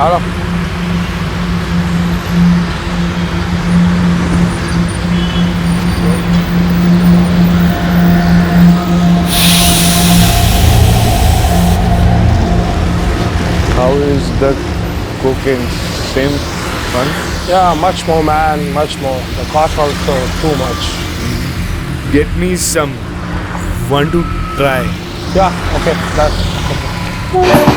Hello. How is the cooking? Same fun? Yeah, much more, man, much more. The cost also too much. Get me some. Want to try? Yeah, okay, that's okay.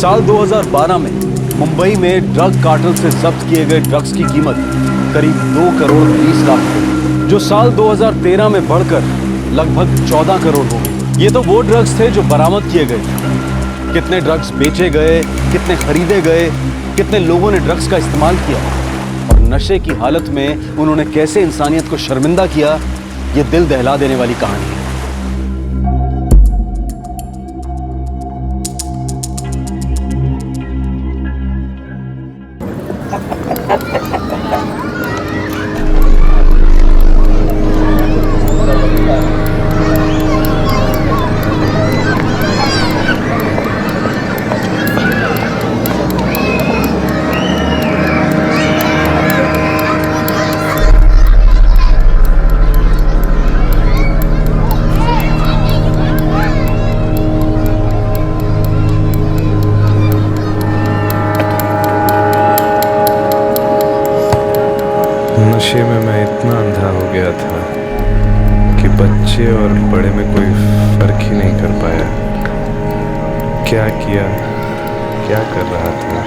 साल 2012 में मुंबई में drug cartel से जब्त किए गए drugs की कीमत करीब 2 करोड़ 20 लाख थी, जो साल 2013 में बढ़कर लगभग 14 करोड़ हो गई। ये तो वो ड्रग्स थे जो बरामद किए गए थे। कितने ड्रग्स बेचे गए, कितने खरीदे गए, कितने लोगों ने ड्रग्स का इस्तेमाल किया और नशे की हालत में उन्होंने कैसे इंसानियत को शर्मिंदा किया, ये दिल दहला देने वाली कहानी है। नशे में मैं इतना अंधा हो गया था कि बच्चे और बड़े में कोई फर्क ही नहीं कर पाया। क्या किया, क्या कर रहा था,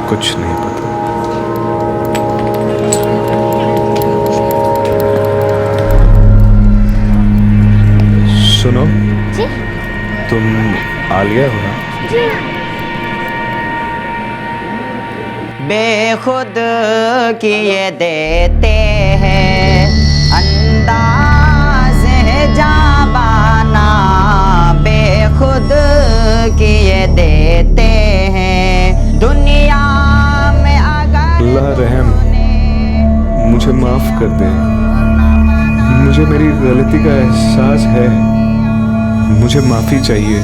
कुछ नहीं पता। सुनो जी? तुम आलिया हो ना? जी। बेखुद किए देते हैं अंदाज़ है जाबाना, बेखुद किए देते हैं दुनिया में। अगर अल्लाह रहम, मुझे माफ कर दे। मुझे मेरी गलती का एहसास है, मुझे माफी चाहिए।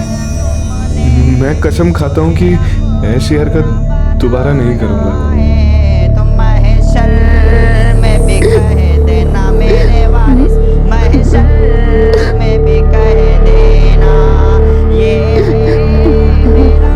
मैं कसम खाता हूँ कि ऐसी हरकत दोबारा नहीं करूँगा। तुम महशर में भी कह देना मेरे वारिस, महशर में भी कह देना ये मेरा दीवाना।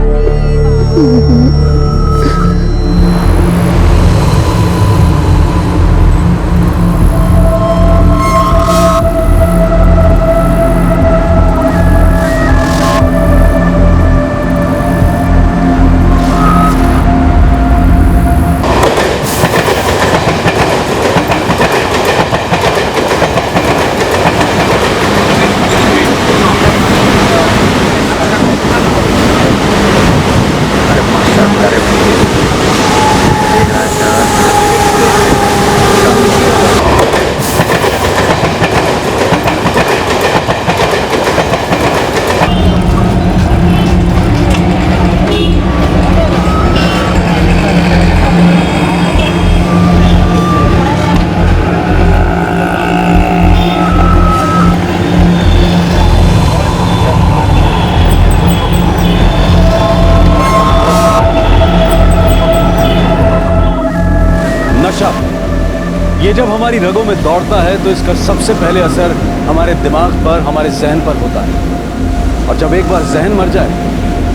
ये जब हमारी रगों में दौड़ता है तो इसका सबसे पहले असर हमारे दिमाग पर, हमारे जहन पर होता है। और जब एक बार जहन मर जाए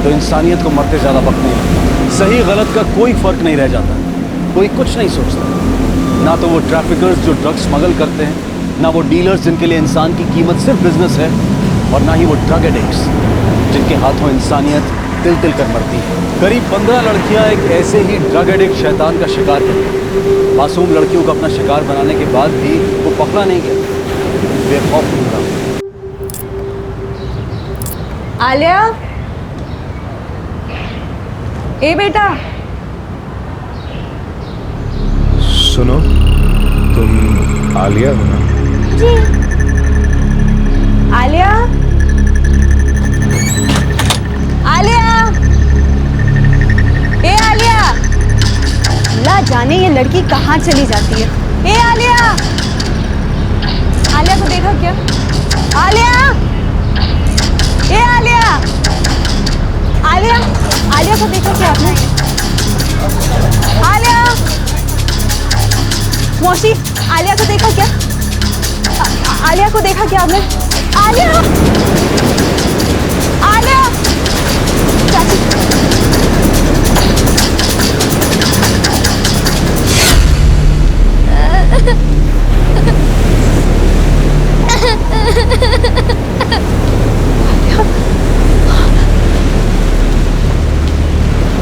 तो इंसानियत को मरते ज़्यादा वक्त नहीं लगता। सही गलत का कोई फर्क नहीं रह जाता, कोई कुछ नहीं सोचता। ना तो वो ट्रैफिकर्स जो ड्रग्स स्मगल करते हैं, ना वो डीलर्स जिनके लिए इंसान की कीमत सिर्फ बिजनेस है, और ना ही वो ड्रग एडिक्ट्स जिनके हाथों इंसानियत तिल तिल कर मरती है। करीब 15 लड़कियां एक ऐसे ही ड्रग एडिक्ट शैतान का शिकार करती। मासूम लड़कियों को अपना शिकार बनाने के बाद भी वो पकड़ा नहीं गया, बेखौफ घूम। आलिया, ए बेटा, सुनो, तुम आलिया हो ना? जी। आलिया, आलिया, ए आलिया, ला जाने ये लड़की कहाँ चली जाती है। ए आलिया, आलिया को देखा क्या? आलिया, ए आलिया, आलिया, आलिया को देखा क्या आपने? आलिया, मौसी, आलिया को देखा क्या? आलिया को देखा क्या आपने? आलिया, आलिया, चाची,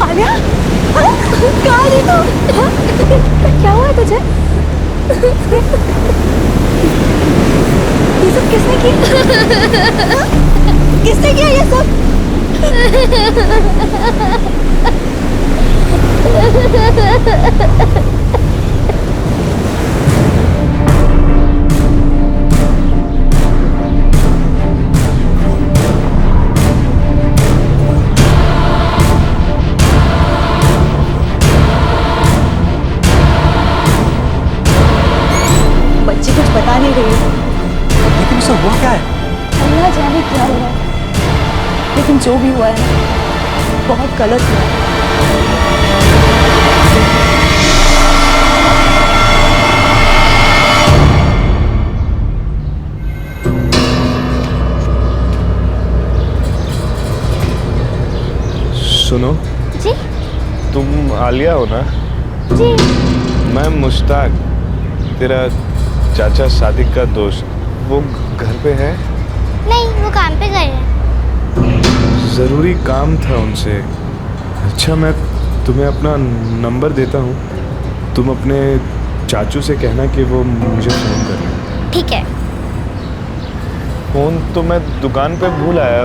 आलिया, कहाँ है तू? क्या हुआ तुझे? ये सब किसने किया? किसने किया ये सब? बच्ची कुछ बता नहीं रही है। लेकिन उसे हुआ क्या है? अल्लाह जाने क्या हुआ है, लेकिन जो भी हुआ है ना, बहुत गलत हुआ है। सुनो जी तुम आलिया हो ना? जी। मैं मुश्ताक, तेरा चाचा सादिक का दोस्त। वो घर पे है? नहीं, वो काम पे गए हैं। ज़रूरी काम था उनसे। अच्छा, मैं तुम्हें अपना नंबर देता हूँ, तुम अपने चाचू से कहना कि वो मुझे फ़ोन कर लें। ठीक है। फ़ोन तो मैं दुकान पे भूल आया,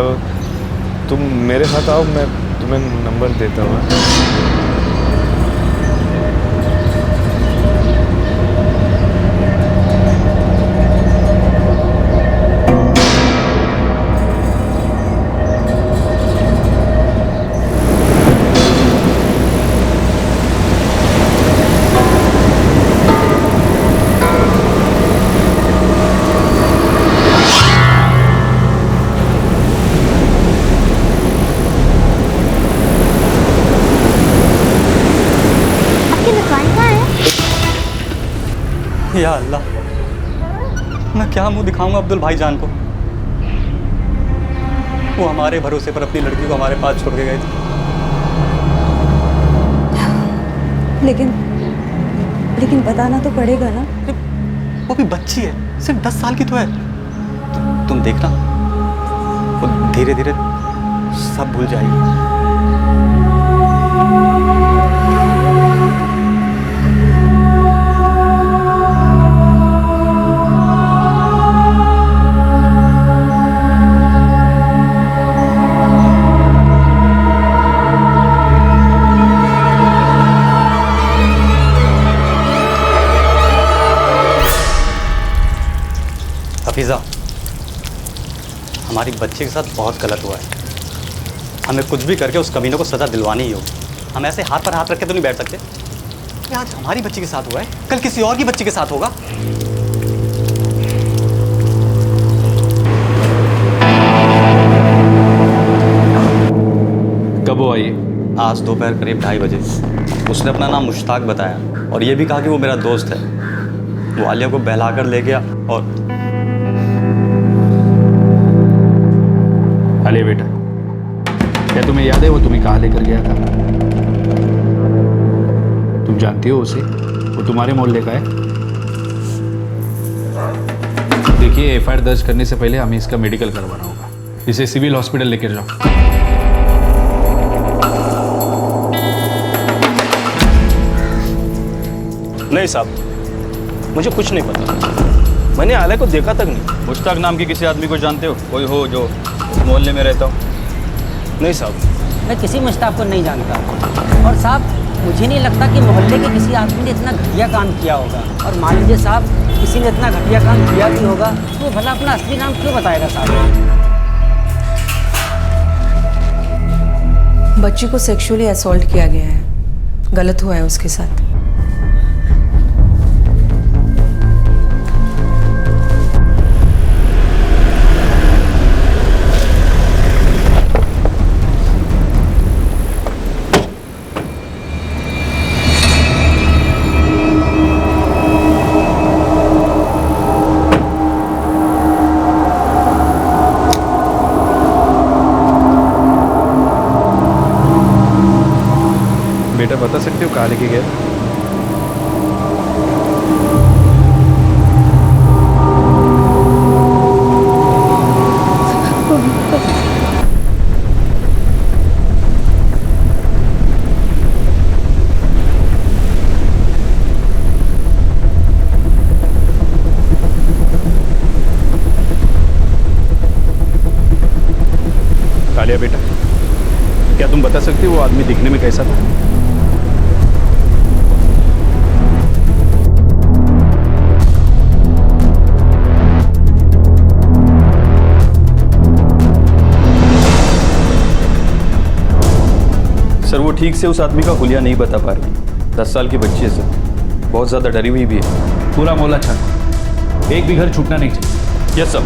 तुम मेरे साथ आओ, मैं तुम्हें नंबर देता हूँ। या अल्लाह, मैं क्या मुंह दिखाऊंगा अब्दुल भाईजान को। वो हमारे भरोसे पर अपनी लड़की को हमारे पास छोड़ के गए थे। लेकिन बताना तो पड़ेगा ना। वो भी बच्ची है, सिर्फ 10 साल की तो है। तुम देखना, वो धीरे धीरे सब भूल जाएगी। हफीज़ा, हमारी बच्ची के साथ बहुत गलत हुआ है। हमें कुछ भी करके उस कमीनों को सज़ा दिलवानी ही होगी। हम ऐसे हाथ पर हाथ रख के तो नहीं बैठ सकते। ये आज हमारी बच्ची के साथ हुआ है, कल किसी और की बच्ची के साथ होगा। कब वो आई? आज दोपहर करीब 2:30 बजे। उसने अपना नाम मुश्ताक बताया और ये भी कहा कि वो मेरा दोस्त है। वो आलिया को बहला कर ले गया और आलिया बेटा, क्या तुम्हें याद है वो तुम्हें कहाँ लेकर गया था? तुम जानती हो उसे? वो तुम्हारे मोहल्ले का है। देखिए, एफआईआर दर्ज करने से पहले हमें इसका मेडिकल करवाना होगा। इसे सिविल हॉस्पिटल लेकर जाओ। नहीं साहब, मुझे कुछ नहीं पता। मैंने आलिया को देखा तक नहीं। मुश्ताक नाम के किसी आदमी को जानते हो? कोई हो जो इस मोहल्ले में रहता हो? नहीं साहब। मैं किसी मुश्ताक को नहीं जानता। और साहब, मुझे नहीं लगता कि मोहल्ले के किसी आदमी ने इतना घटिया काम किया होगा। और मान लीजिए साहब, किसी ने इतना घटिया काम किया भी होगा तो भला अपना असली नाम क्यों बताएगा साहब? बच्ची को सेक्सुअली असॉल्ट किया गया है, गलत हुआ है उसके साथ। बेटा बता सकते हो कहाँ लेके गए? कालिया बेटा, क्या तुम बता सकते हो वो आदमी दिखने में कैसा था? सर वो ठीक से उस आदमी का हुलिया नहीं बता पा रही। 10 साल की बच्ची है सर, बहुत ज़्यादा डरी हुई भी है। पूरा मोहल्ला छान, एक भी घर छूटना नहीं चाहिए। Yes sir.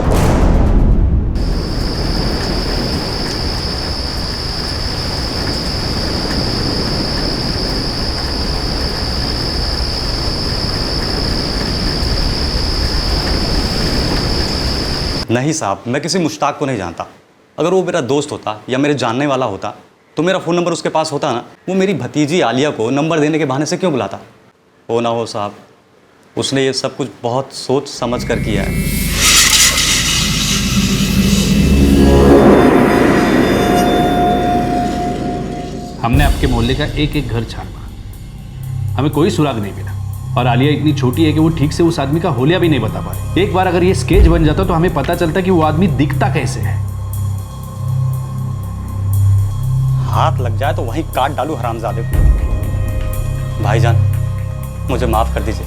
नहीं साहब, मैं किसी मुश्ताक को नहीं जानता। अगर वो मेरा दोस्त होता या मेरे जानने वाला होता तो मेरा फ़ोन नंबर उसके पास होता ना। वो मेरी भतीजी आलिया को नंबर देने के बहाने से क्यों बुलाता? हो ना हो साहब, उसने ये सब कुछ बहुत सोच समझ कर किया है। हमने आपके मोहल्ले का एक एक घर छाना, हमें कोई सुराग नहीं मिला। और आलिया इतनी छोटी है कि वो ठीक से उस आदमी का होलिया भी नहीं बता पा रही। एक बार अगर ये स्केच बन जाता तो हमें पता चलता कि वो आदमी दिखता कैसे है। हाथ लग जाए तो वहीं काट डालू हरामजादे को। भाईजान, मुझे माफ़ कर दीजिए,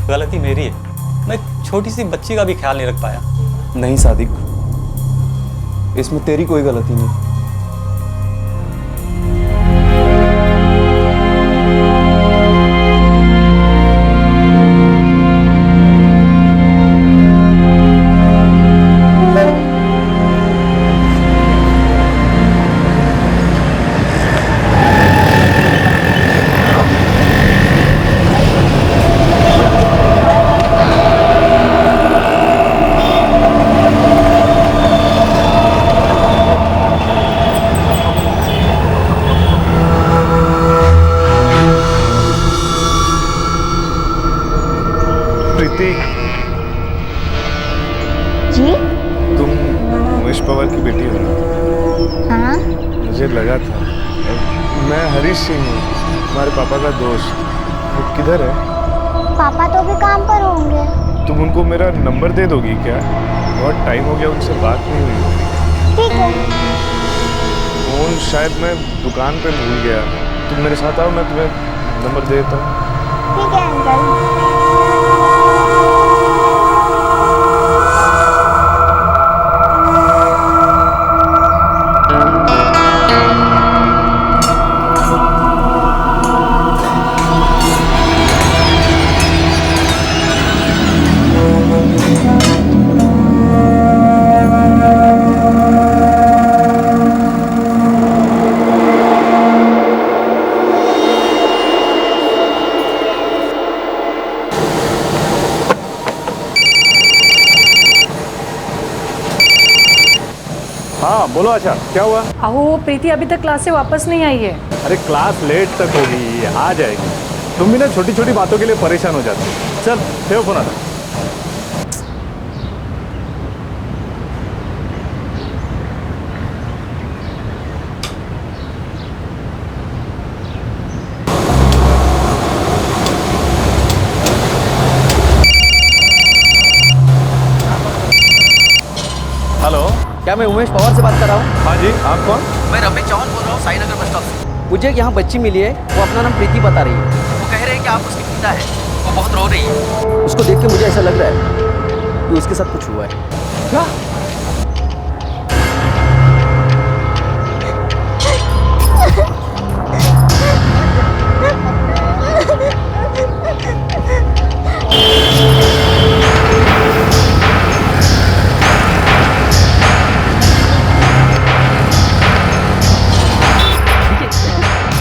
गलती मेरी है। मैं छोटी सी बच्ची का भी ख्याल नहीं रख पाया। नहीं सादिक, इसमें तेरी कोई गलती नहीं। जी? तुम उमेश पवार की बेटी हो ना? हाँ। मुझे लगा था। मैं हरीश सिंह हूँ, तुम्हारे पापा का दोस्त। वो किधर है? पापा तो भी काम पर होंगे। तुम उनको मेरा नंबर दे दोगी क्या? बहुत टाइम हो गया उनसे बात नहीं हुई होगी। ठीक है। फोन शायद मैं दुकान पे भूल गया। तुम मेरे साथ आओ, मैं तुम्हें नंबर दे देता हूँ। ठीक है अंकल। हाँ बोलो। अच्छा क्या हुआ? अहो प्रीति अभी तक क्लास से वापस नहीं आई है। अरे क्लास लेट तक होगी, आ जाएगी। तुम भी ना छोटी छोटी बातों के लिए परेशान हो जाते हो। चल फेव फोन आता। हेलो, क्या मैं उमेश पवार से बात कर रहा हूँ? हाँ जी, आप कौन? मैं रमेश चौहान बोल रहा हूँ, साईनगर बस स्टॉप से। मुझे यहाँ बच्ची मिली है, वो अपना नाम प्रीति बता रही है। वो कह रहे हैं कि आप उसकी पिता है। वो बहुत रो रही है। उसको देख के मुझे ऐसा लग रहा है कि उसके साथ कुछ हुआ है। क्या?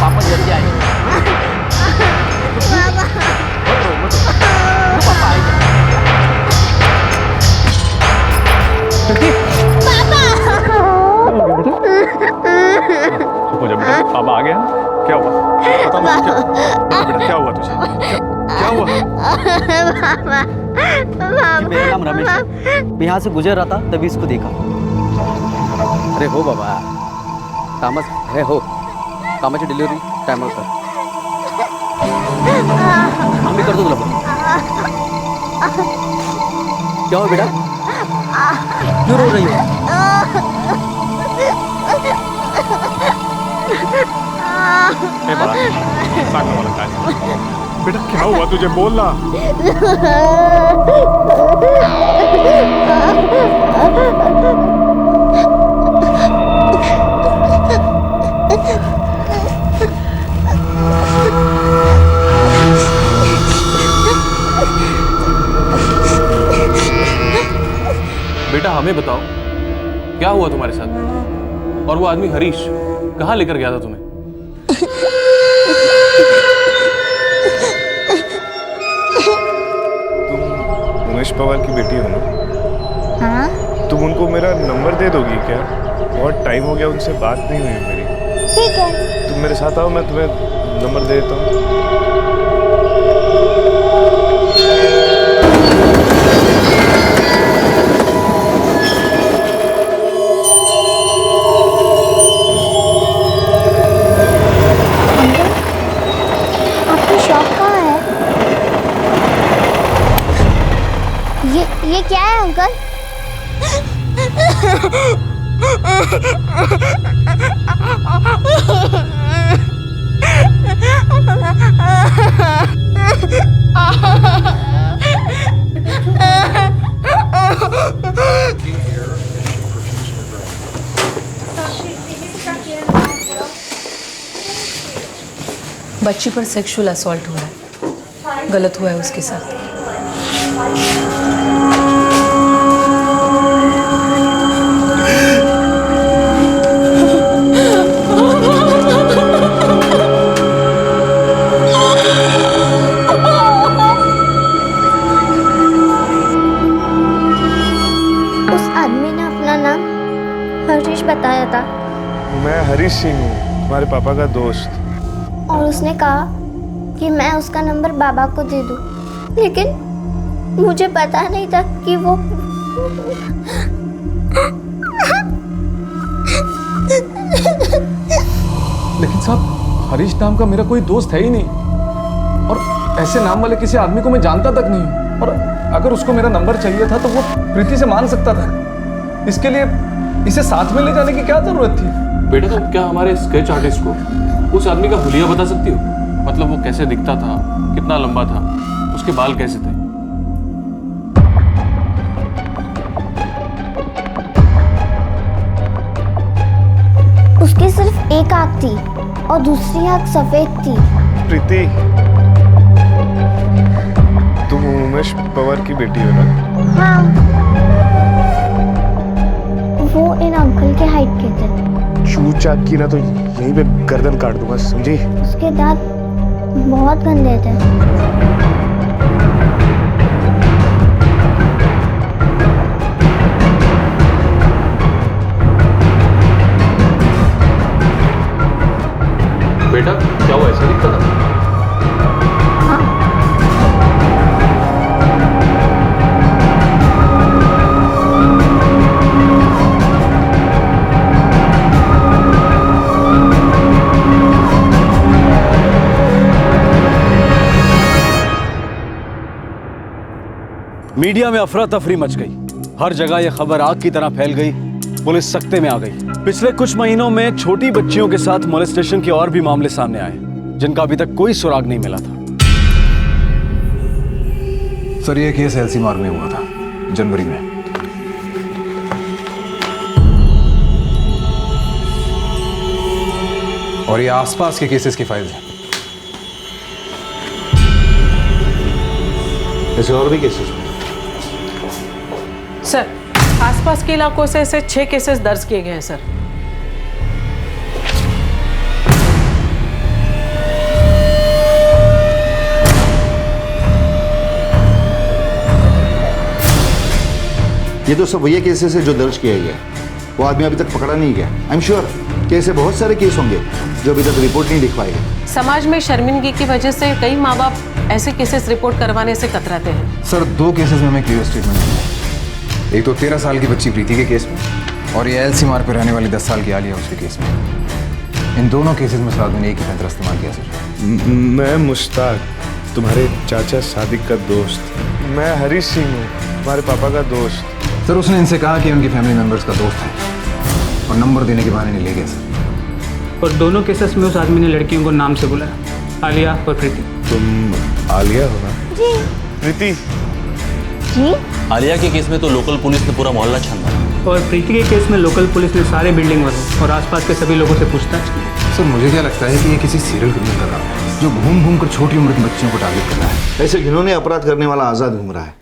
पापा जल्दी आएंगे। पापा आएंगे। हो जा बेटा, पापा आ गए हैं। क्या हुआ? बता मुझे बेटा, क्या हुआ तुझे? क्या हुआ? मेरा नाम रमेश है। मैं यहाँ से गुजर रहा था तभी इसको देखा। अरे हो बाबा, कामच है हो, कामाची डिलिव्हरी टायमार कर. आम्ही करतो तुला फोन. क्या हो बेटा, क्यों रो रही हो? सांग ना मला काय. बेटा क्या हुआ तुझे, बोल ना. बेटा हमें बताओ क्या हुआ तुम्हारे साथ, और वो आदमी हरीश कहाँ लेकर गया था तुम्हें? तुम उमेश पवार की बेटी हो ना? हाँ। तुम उनको मेरा नंबर दे दोगी क्या? बहुत टाइम हो गया उनसे बात नहीं हुई मेरी. ठीक है. तुम मेरे साथ आओ, मैं तुम्हें नंबर दे देता हूँ. ये क्या है अंकल? बच्ची पर सेक्सुअल असॉल्ट हुआ है, गलत हुआ है उसके साथ. उस आदमी ने अपना नाम हरीश बताया था. मैं हरीश सिंह हूँ, तुम्हारे पापा का दोस्त. और उसने कहा कि मैं उसका नंबर बाबा को दे दूं, लेकिन मुझे पता नहीं था कि वो लेकिन साहब हरीश नाम का मेरा कोई दोस्त है ही नहीं, और ऐसे नाम वाले किसी आदमी को मैं जानता तक नहीं हूँ. और अगर उसको मेरा नंबर चाहिए था तो वो प्रीति से मांग सकता था. इसके लिए इसे साथ में ले जाने की क्या जरूरत थी? बेटा तुम क्या हमारे स्केच आर्टिस्ट को उस आदमी का हुलिया बता सकती हो? मतलब वो कैसे दिखता था, कितना लंबा था, उसके बाल कैसे थे? उसकी सिर्फ एक आंख थी और दूसरी आंख सफेद थी. प्रीति, तुम उमेश पवार की बेटी हो ना? हाँ. वो इन अंकल के हाइट के थे. चू चाक की ना तो यहीं पे गर्दन काट दूंगा, समझी? उसके दांत बहुत गंदे थे. बेटा क्या हुआ, ऐसा दिखता था? मीडिया में अफरा तफरी मच गई, हर जगह यह खबर आग की तरह फैल गई. पुलिस सख्ते में आ गई. पिछले कुछ महीनों में छोटी बच्चियों के साथ मोलेस्टेशन के और भी मामले सामने आए, जिनका अभी तक कोई सुराग नहीं मिला था. सर ये केस एलसी मार्ग में हुआ था जनवरी में। और ये आसपास के केसेस की फाइल है। ऐसे और भी केसेस हैं? सर आसपास के इलाकों से ऐसे 6 केसेस दर्ज किए गए हैं सर। ये तो सब वही केसेस है जो दर्ज किया गया। वो आदमी अभी तक पकड़ा नहीं गया। आई एम श्योर कि ऐसे बहुत सारे केस होंगे जो अभी तक रिपोर्ट नहीं लिखवाए गए। समाज में शर्मिंदगी की वजह से कई माँ बाप ऐसे केसेस रिपोर्ट करवाने से कतराते हैं। सर 2 केसेस में हमें क्लियर स्टेटमेंट मिला है। एक तो 13 साल की बच्ची प्रीति के केस में और ये एलसी मार्ग पे रहने वाली 10 साल की आलिया उसके केस में। इन दोनों केसेस में साथ में एक ही तंत्र इस्तेमाल किया सर। मैं मुश्ताक, तुम्हारे चाचा सादिक का दोस्त। मैं हरीश सिंह हूँ, तुम्हारे पापा का दोस्त। सर उसने इनसे कहा कि उनकी फैमिली मेंबर्स का दोस्त है और नंबर देने के बहाने नहीं ले गया सर। और दोनों केसेस में उस आदमी ने लड़कियों को नाम से बुलाया, आलिया और प्रीति। तुम आलिया हो ना? जी। प्रीति? जी। आलिया के केस में तो लोकल पुलिस ने पूरा मोहल्ला छान मारा और प्रीति के केस में लोकल पुलिस ने सारे बिल्डिंग वालों और आसपास के सभी लोगों से पूछताछ की। सर मुझे क्या लगता है कि ये किसी सीरियल क्रिमिनल का काम है जो घूम घूम कर छोटी उम्र की बच्चियों को टारगेट कर रहा है। ऐसे घिनौने अपराध करने वाला आजाद घूम रहा है।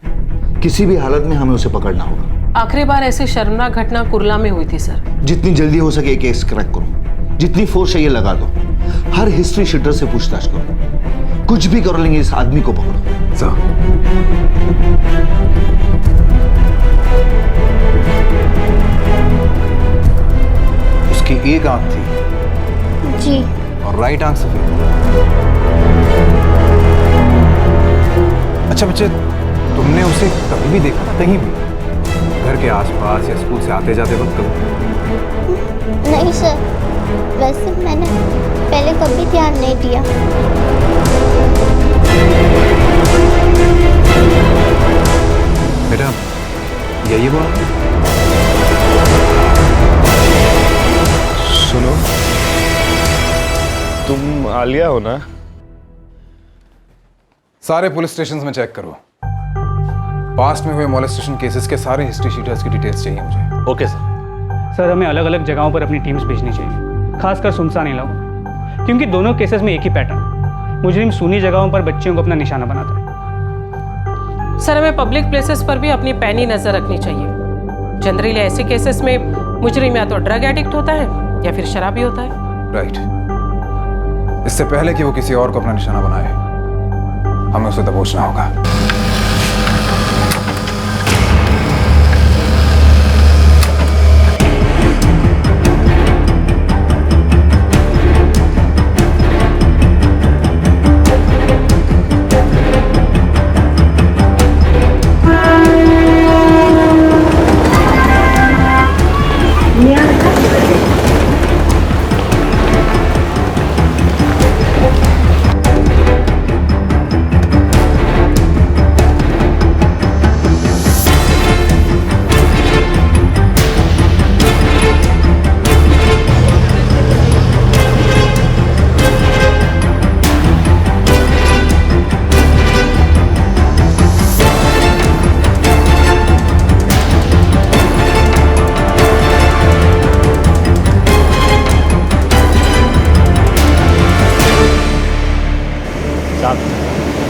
किसी भी हालत में हमें उसे पकड़ना होगा। आखिरी बार ऐसी शर्मनाक घटना कुर्ला में हुई थी सर। जितनी जल्दी हो सके केस क्रैक करो, जितनी फोर्स चाहिए लगा दो, हर हिस्ट्री शीटर से पूछताछ करो, कुछ भी कर लेंगे, इस आदमी को पकड़ो। सर उसकी एक आंख थी जी और राइट आंख सफेद। अच्छा बच्चे, तुमने उसे कभी भी देखा था कहीं भी, घर के आसपास या स्कूल से आते जाते वक्त कभी? नहीं सर, वैसे मैंने पहले कभी ध्यान नहीं दिया। बेटा यही वो सुनो, तुम आलिया हो ना? सारे पुलिस स्टेशंस में चेक करो। पास्ट में हुए मोलेस्टेशन केसेस के सारे हिस्ट्री शीटर्स की डिटेल्स चाहिए मुझे। Okay sir. सर हमें अलग अलग जगहों पर अपनी टीम्स भेजनी चाहिए, खासकर सुनसान इलाकों, क्योंकि दोनों केसेस में एक ही पैटर्न, मुजरिम सूनी जगहों पर बच्चियों को अपना निशाना बनाता है। सर हमें पब्लिक प्लेसेस पर भी अपनी पैनी नजर रखनी चाहिए। जनरली ऐसे केसेस में मुजरिम या तो ड्रग एडिक्ट होता है या फिर शराबी होता है। राइट। इससे पहले कि वो किसी और को अपना निशाना बनाए, हमें उसे दबोचना होगा।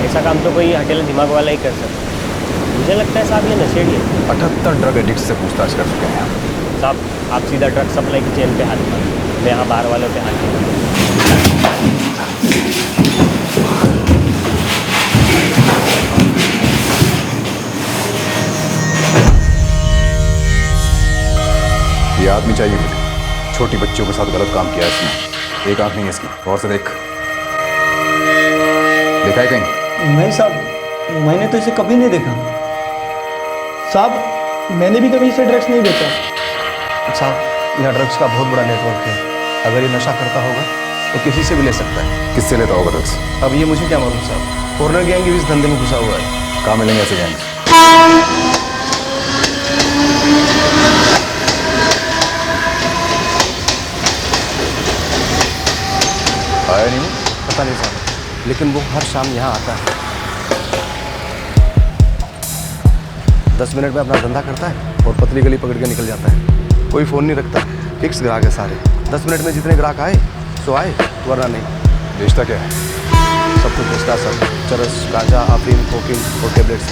ऐसा काम तो कोई अकेले दिमाग वाला ही कर सकता। मुझे लगता है साहब ये नशेड़ी है। 78 ड्रग एडिक्ट से पूछताछ कर चुके हैं साहब। आप सीधा ड्रग सप्लाई की चेन पे हाथ मारें, मैं यहाँ बाहर वालों पे हाथ ये आदमी चाहिए मुझे। छोटी बच्चियों के साथ गलत काम किया है इसने। एक आंख नहीं है इसकी, गौर से देख। देखा है कहीं? नहीं साहब, मैंने तो इसे कभी नहीं देखा। साहब मैंने भी कभी इसे ड्रग्स नहीं बेचा। साहब यहाँ ड्रग्स का बहुत बड़ा नेटवर्क है। अगर ये नशा करता होगा तो किसी से भी ले सकता है। किससे लेता होगा ड्रग्स? अब ये मुझे क्या मालूम साहब। फॉरनर गैंग भी इस धंधे में घुसा हुआ है। कहाँ मिलेंगे ऐसे गैंग? आया नहीं? पता नहीं साहब, लेकिन वो हर शाम यहाँ आता है। 10 मिनट में अपना धंधा करता है और पतली गली पकड़ के निकल जाता है। कोई फ़ोन नहीं रखता, फिक्स ग्राहक है सारे। 10 मिनट में जितने ग्राहक आए सो आए, वरना नहीं। बेचता क्या है? सब कुछ बेचता है सर, चरस, गांजा, अफीम, कोकीन और टेबलेट्स।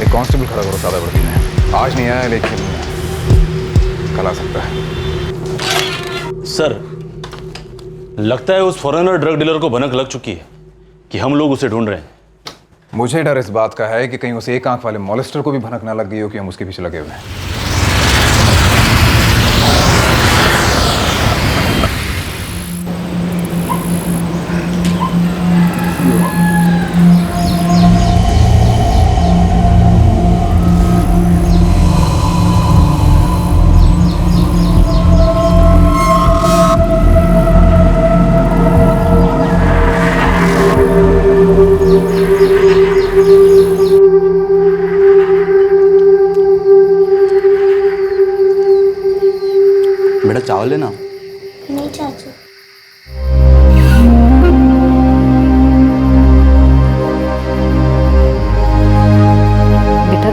एक कांस्टेबल खड़ा करो सादा वर्दी में। आज नहीं आया लेकिन कल आ सकता है। सर, लगता है उस फॉरेनर ड्रग डीलर को भनक लग चुकी है कि हम लोग उसे ढूंढ रहे हैं। मुझे डर इस बात का है कि कहीं उस एक आंख वाले मॉलेस्टर को भी भनक ना लग गई हो कि हम उसके पीछे लगे हुए हैं। बेटा चावल लेना। नहीं चाचू। बेटा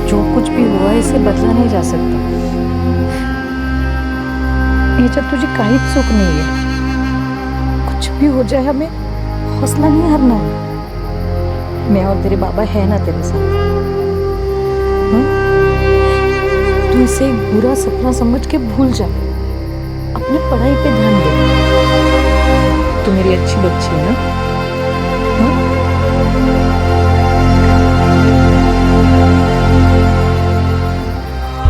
जो कुछ भी हुआ है इसे बदला नहीं जा सकता। याच्यात तुझी काहीच चूक नहीं है। कुछ भी हो जाए हमें हौसला नहीं हारना है। मैं और तेरे बाबा है ना तेरे साथ। तू इसे एक बुरा सपना समझ के भूल जा, अपनी पढ़ाई पे ध्यान दे। तू मेरी अच्छी बच्ची है ना?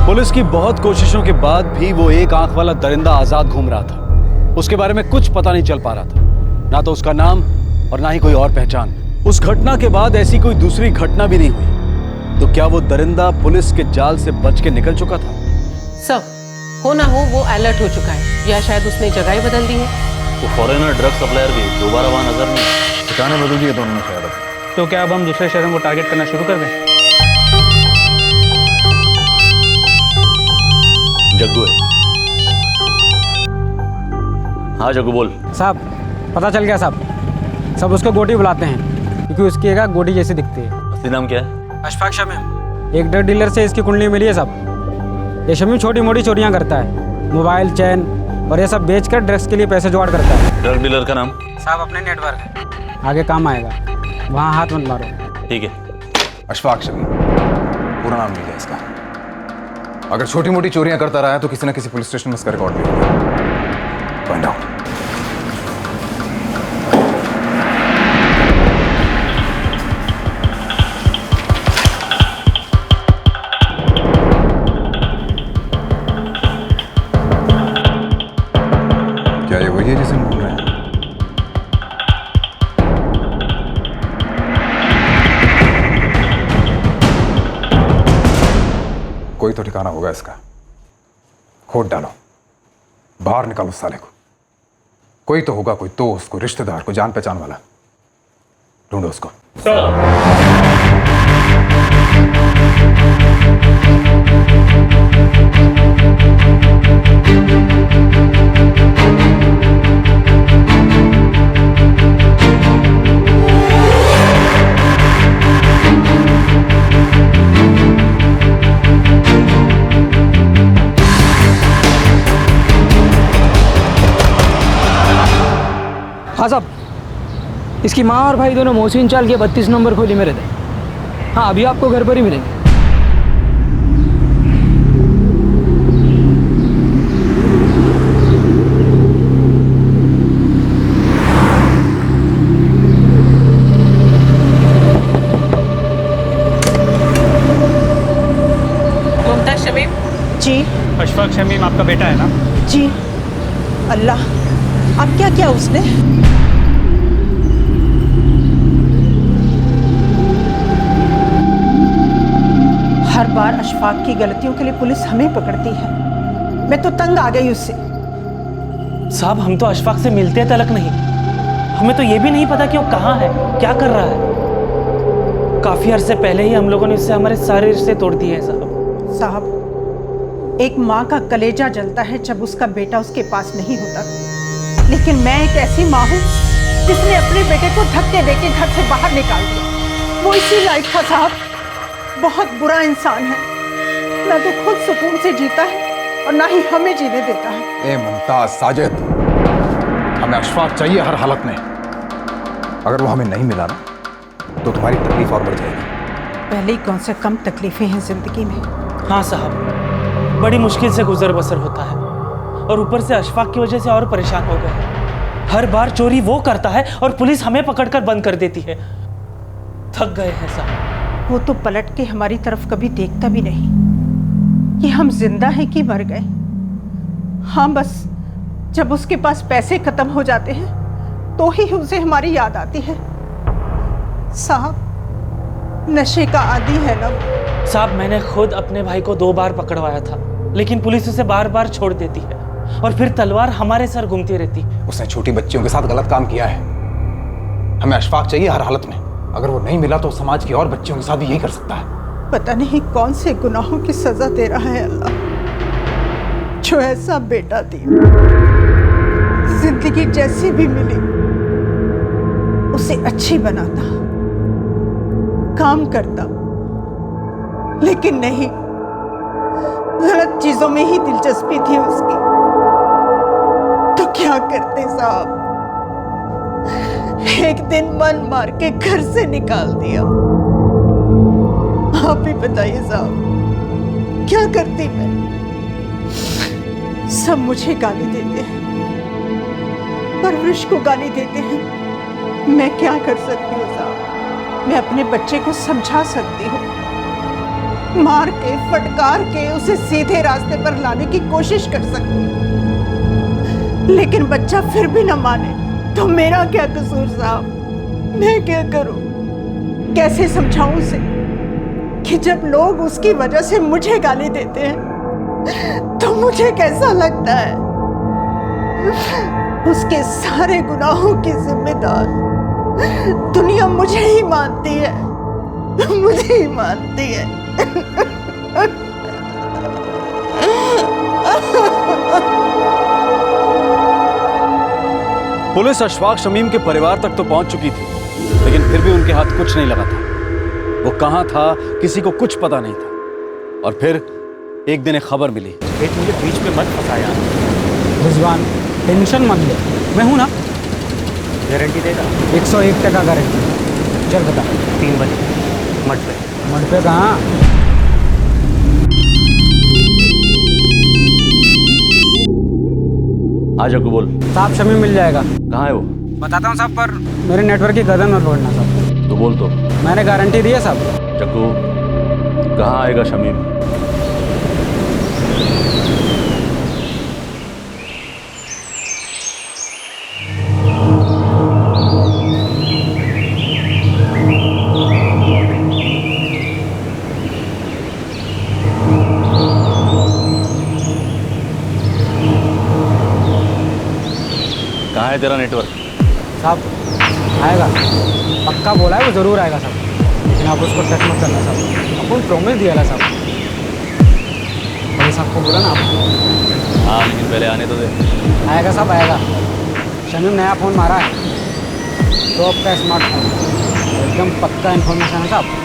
पुलिस की बहुत कोशिशों के बाद भी वो एक आंख वाला दरिंदा आजाद घूम रहा था। उसके बारे में कुछ पता नहीं चल पा रहा था, ना तो उसका नाम और ना ही कोई और पहचान। उस घटना के बाद ऐसी कोई दूसरी घटना भी नहीं हुई। तो क्या वो दरिंदा पुलिस के जाल से बच के निकल चुका था? सब हो ना हो वो अलर्ट हो चुका है, या शायद उसने जगह ही बदल दी है। वो फॉरेनर ड्रग सप्लायर भी दोबारा वहां नजर नहीं। ठिकाने बदल दिए दोनों ने शायद। तो क्या अब हम दूसरे शहरों को टारगेट करना शुरू कर दें? जग्गू है। हाँ जग्गू बोल। साहब पता चल गया साहब, सब उसको गोटी बुलाते हैं क्योंकि उसकी एक गोटी जैसी दिखती है। असली नाम क्या है? अशफाक शमीम। एक ड्रग डीलर से इसकी कुंडली मिली है साहब। ये शमीम छोटी मोटी चोरियां करता है, मोबाइल, चैन और ये सब बेचकर ड्रग्स के लिए पैसे जुगाड़ करता है। ड्रग डीलर का नाम? साहब अपने नेटवर्क है, आगे काम आएगा, वहाँ हाथ मत मारो। ठीक है। अशफाक शमीम पूरा नाम मिल गया इसका। अगर छोटी मोटी चोरियां करता रहा है तो किसी ना किसी पुलिस स्टेशन में इसका रिकॉर्ड भी होगा। Find out. क्या ये वही है जिसे हम ढूंढ रहे हैं? कोई तो ठिकाना होगा इसका। खोद डालो, बाहर निकालो साले को। कोई तो होगा, कोई दोस्त, कोई रिश्तेदार, कोई जान पहचान वाला। ढूंढो उसको। हाँ साहब, इसकी माँ और भाई दोनों मोहसिन चाल के 32 नंबर खोली में रहते हैं। हाँ अभी आपको घर पर ही मिलेंगे। मुमताज शमीम। जी। अशफाक शमीम आपका बेटा है ना? जी। अल्लाह, अब क्या किया उसने? हर बार अशफाक की गलतियों के लिए पुलिस हमें पकड़ती है। मैं तो तंग आ गई उससे। साहब हम तो अशफाक से मिलते तलक नहीं। हमें तो ये भी नहीं पता कि वो कहाँ है, क्या कर रहा है। काफी अरसे पहले ही हम लोगों ने उससे हमारे सारे रिश्ते तोड़ दिए हैं साहब। साहब, एक माँ का कलेजा जलता है जब उसका बेटा उसके पास नहीं होता, लेकिन मैं एक ऐसी माँ हूँ जिसने अपने बेटे को धक्के देके घर से बाहर निकाल दिया। वो इसी लायक था साहब। बहुत बुरा इंसान है। ना तो खुद सुकून से जीता है और ना ही हमें जीने देता है। ए मुमताज, साजिद, हमें अशफाक चाहिए हर हालत में। अगर वो हमें नहीं मिला ना तो तुम्हारी तकलीफ और बढ़ जाएगी। पहले ही कौन से कम तकलीफें हैं जिंदगी में। हाँ साहब, बड़ी मुश्किल से गुजर बसर होता है और ऊपर से अशफाक की वजह से और परेशान हो गए। हर बार चोरी वो करता है और पुलिस हमें पकड़कर बंद कर देती है। थक गए हैं साहब। वो तो पलट के हमारी तरफ कभी देखता भी नहीं कि हम जिंदा हैं कि मर गए। हाँ, बस जब उसके पास पैसे खत्म हो जाते हैं तो ही उसे हमारी याद आती है। साहब, नशे का आदी है ना। साहब, मैंने खुद अपने भाई को 2 बार पकड़वाया था, लेकिन पुलिस उसे बार बार छोड़ देती है और फिर तलवार हमारे सर घूमती रहती। उसने छोटी बच्चियों के साथ गलत काम किया है। हमें अशफाक चाहिए हर हालत में। अगर वो नहीं मिला तो समाज की और बच्चियों के साथ भी यही कर सकता है। पता नहीं कौन से गुनाहों की सजा दे रहा है अल्लाह, जो ऐसा बेटा दिया। जिंदगी जैसी भी मिली उसे अच्छी बनाता, काम करता, लेकिन नहीं, गलत चीजों में ही दिलचस्पी थी उसकी। तो क्या करते साहब, एक दिन मन मार के घर से निकाल दिया। आप ही बताइए साहब, क्या करती मैं? सब मुझे गाली देते हैं, परवरिश को गाली देते हैं। मैं क्या कर सकती हूँ साहब? मैं अपने बच्चे को समझा सकती हूँ, मार के फटकार के उसे सीधे रास्ते पर लाने की कोशिश कर सकती हूँ, लेकिन बच्चा फिर भी न माने तो मेरा क्या कसूर साहब? मैं क्या करूं? कैसे समझाऊं उसे कि जब लोग उसकी वजह से मुझे गाली देते हैं तो मुझे कैसा लगता है? उसके सारे गुनाहों की जिम्मेदार दुनिया मुझे ही मानती है, मुझे ही मानती है। पुलिस अशफाक शमीम के परिवार तक तो पहुंच चुकी थी, लेकिन फिर भी उनके हाथ कुछ नहीं लगा था। वो कहां था किसी को कुछ पता नहीं था। और फिर एक दिन एक खबर मिली। मुझे बीच में मत फंसाया। रिजवान, टेंशन मत ले, मैं हूं ना। गारंटी देगा? 101% गारंटी। चल बता। 3 बजे मठ पे। मठ पे कहाँ? आ जग्गू बोल। साहब, शमीम मिल जाएगा। कहाँ है वो? बताता हूँ साहब, पर मेरे नेटवर्क की गर्दन मत तोड़ना साहब। तो बोल तो। मैंने गारंटी दी है साहब। जग्गू, कहाँ आएगा शमीम? कहाँ है तेरा नेटवर्क? साहब आएगा, पक्का बोला है, वो ज़रूर आएगा साहब, लेकिन आप उसको टच मत करना साहब। अपन प्रॉमिस दिया है साहब। बड़े साहब को बोला ना आप। हाँ, लेकिन पहले आने तो दे। आएगा साहब, आएगा। शमीम नया फ़ोन मारा है, तो आपका स्मार्टफोन एकदम पक्का इन्फॉर्मेशन है साहब।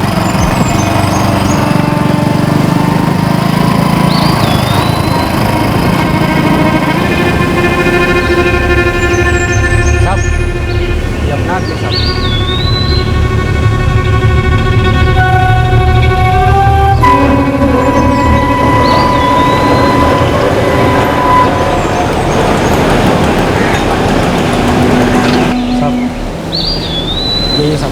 यही सब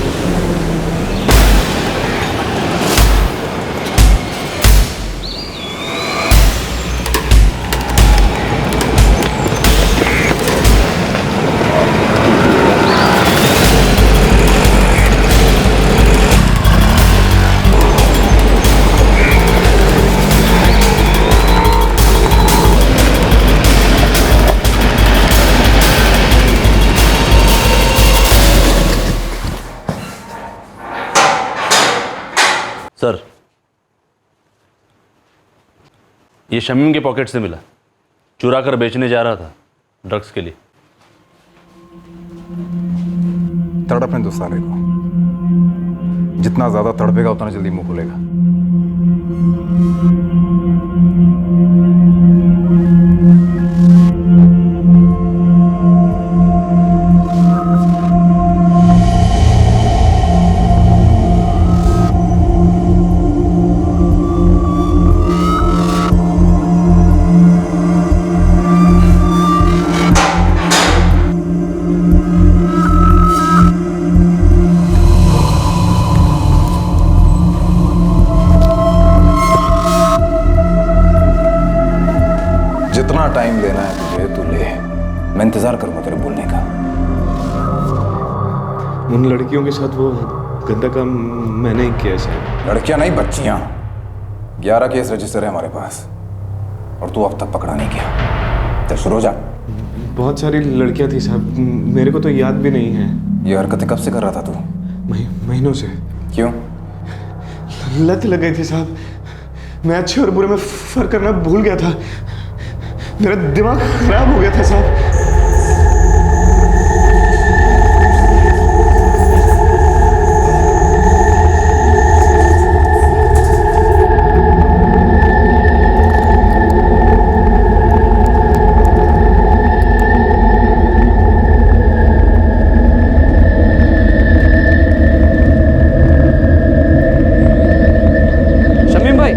सर, ये शमीम के पॉकेट से मिला। चुरा कर बेचने जा रहा था ड्रग्स के लिए। तड़प है दोस्ताने को, जितना ज्यादा तड़पेगा उतना जल्दी मुंह खुलेगा। जितना टाइम लेना है तुझे तू ले, मैं इंतजार करूंगा तेरे बोलने का। उन लड़कियों के साथ वो गंदा काम मैंने ही किया सर। लड़कियां नहीं बच्चियां। 11 केस रजिस्टर है हमारे पास और तू अब तक पकड़ा नहीं गया। चल शुरू हो जा। बहुत सारी लड़कियां थी साहब, मेरे को तो याद भी नहीं है। ये हरकतें कब से कर रहा था तू? महीनों से। क्यों? लत लग गई थी साहब। मैं अच्छे और बुरे में फर्क करना भूल गया था। मेरा दिमाग खराब हो गया था साहब। शमीम भाई,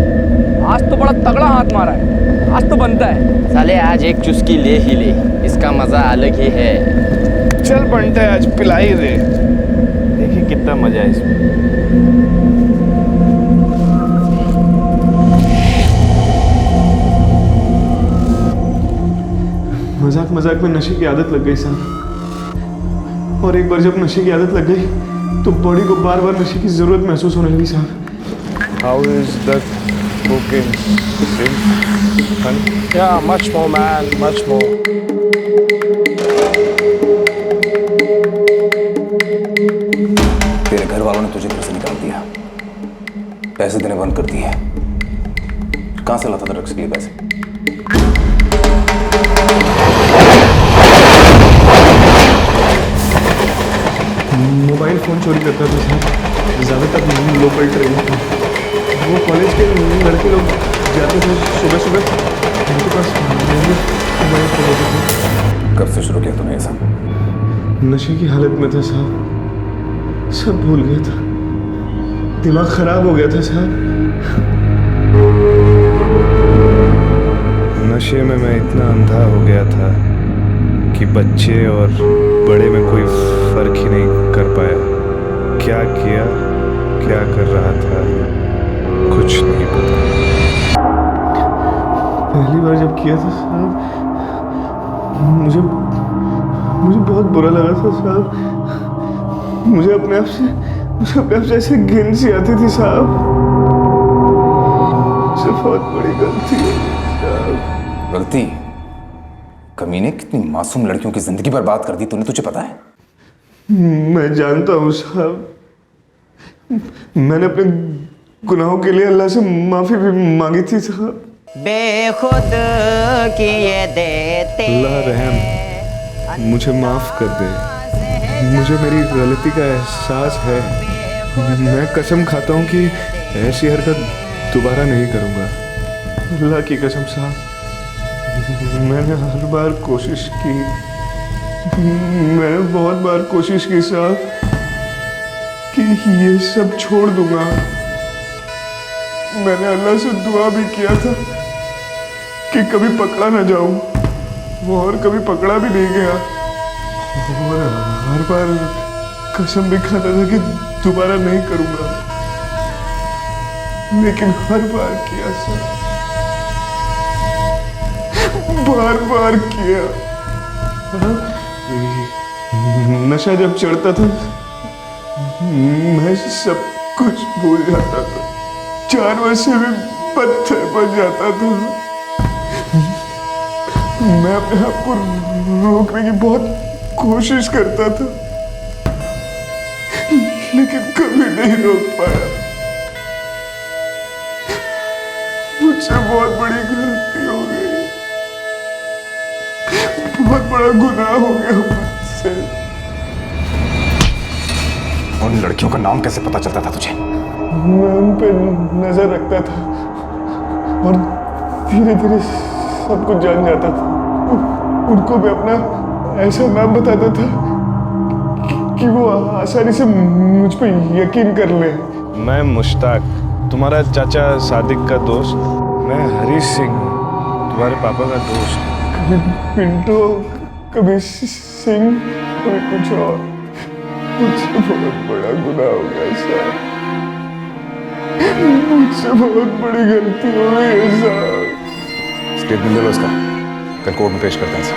आज तो बड़ा तगड़ा हाथ मारा है। आज तो बनता है। साले आज एक चुस्की ले ही ले, इसका मजा अलग ही है। चल बनता है, आज पिला ही दे। देखिए कितना मजा है इसमें। मजाक मजाक में नशे की आदत लग गई साहब, और एक बार जब नशे की आदत लग गई तो बॉडी को बार बार नशे की जरूरत महसूस होने लगी साहब। How is that cooking? Yeah, much more man, much more. तेरे घर वालों ने तुझे घर से निकाल दिया, पैसे देने बंद कर दिए। कहां से लाता था ड्रग्स के लिए पैसे? मोबाइल फोन चोरी करता था साहब, ज़्यादातर लोकल ट्रेन पे। वो कॉलेज के लड़के लोग जाते थे सुबह सुबह, उनके पास मोबाइल फोन होते थे। कब से शुरू किया तूने ये सब? नशे की हालत में था साहब, सब भूल गया था, दिमाग खराब हो गया था साहब। नशे में मैं इतना अंधा हो गया था कि बच्चे और बड़े में कोई फर्क ही नहीं कर पाया। क्या किया, क्या कर रहा था, कुछ नहीं पता। पहली बार जब किया था साहब, मुझे बहुत बुरा लगा था साहब। मुझे अपने आप से ऐसे घिन सी आती थी साहब। मुझसे बहुत बड़ी गलती है साहब। गलती? कमीने, कितनी मासूम लड़कियों की जिंदगी बर्बाद कर दी तूने, तुझे पता है? मैं जानता हूँ साहब, मैंने अपने गुनाहों के लिए अल्लाह से माफी भी मांगी थी साहब। बेखुद किए देते अल्लाह रहम, मुझे माफ कर दे। मुझे मेरी गलती का एहसास है। मैं कसम खाता हूँ कि ऐसी हरकत दोबारा नहीं करूँगा। अल्लाह की कसम साहब, मैंने हर बार कोशिश की, मैंने बहुत बार कोशिश की साहब कि ये सब छोड़ दूंगा। मैंने अल्लाह से दुआ भी किया था कि कभी पकड़ा ना जाऊं, और कभी पकड़ा भी नहीं गया। और हर बार कसम भी खाता था कि दोबारा नहीं करूंगा, लेकिन हर बार किया सर, बार बार किया। नशा जब चढ़ता था मैं सब कुछ भूल जाता था, जानवर से भी पत्थर बन जाता था। मैं अपने आप को रोकने की बहुत कोशिश करता था, लेकिन कभी नहीं रोक पाया। मुझसे बहुत बड़ी गलती हो गई, बहुत बड़ा गुनाह हो गया मुझसे। उन लड़कियों का नाम कैसे पता चलता था तुझे? मैं उन पे नजर रखता था और धीरे धीरे सब कुछ जान जाता था। उनको भी अपना ऐसा नाम बताता था कि वो आसानी से मुझ पे यकीन कर ले। मैं मुश्ताक, तुम्हारा चाचा सादिक का दोस्त। मैं हरीश सिंह, तुम्हारे पापा का दोस्त। कभी पिंटू, कभी सिंह, कभी कुछ और। मुझसे बहुत बड़ा गुनाह हो गया सर, मुझसे बहुत बड़ी गलती हो गई है सर। स्टेटमेंट दे लो इसका, कल कोर्ट में पेश करते हैं सर।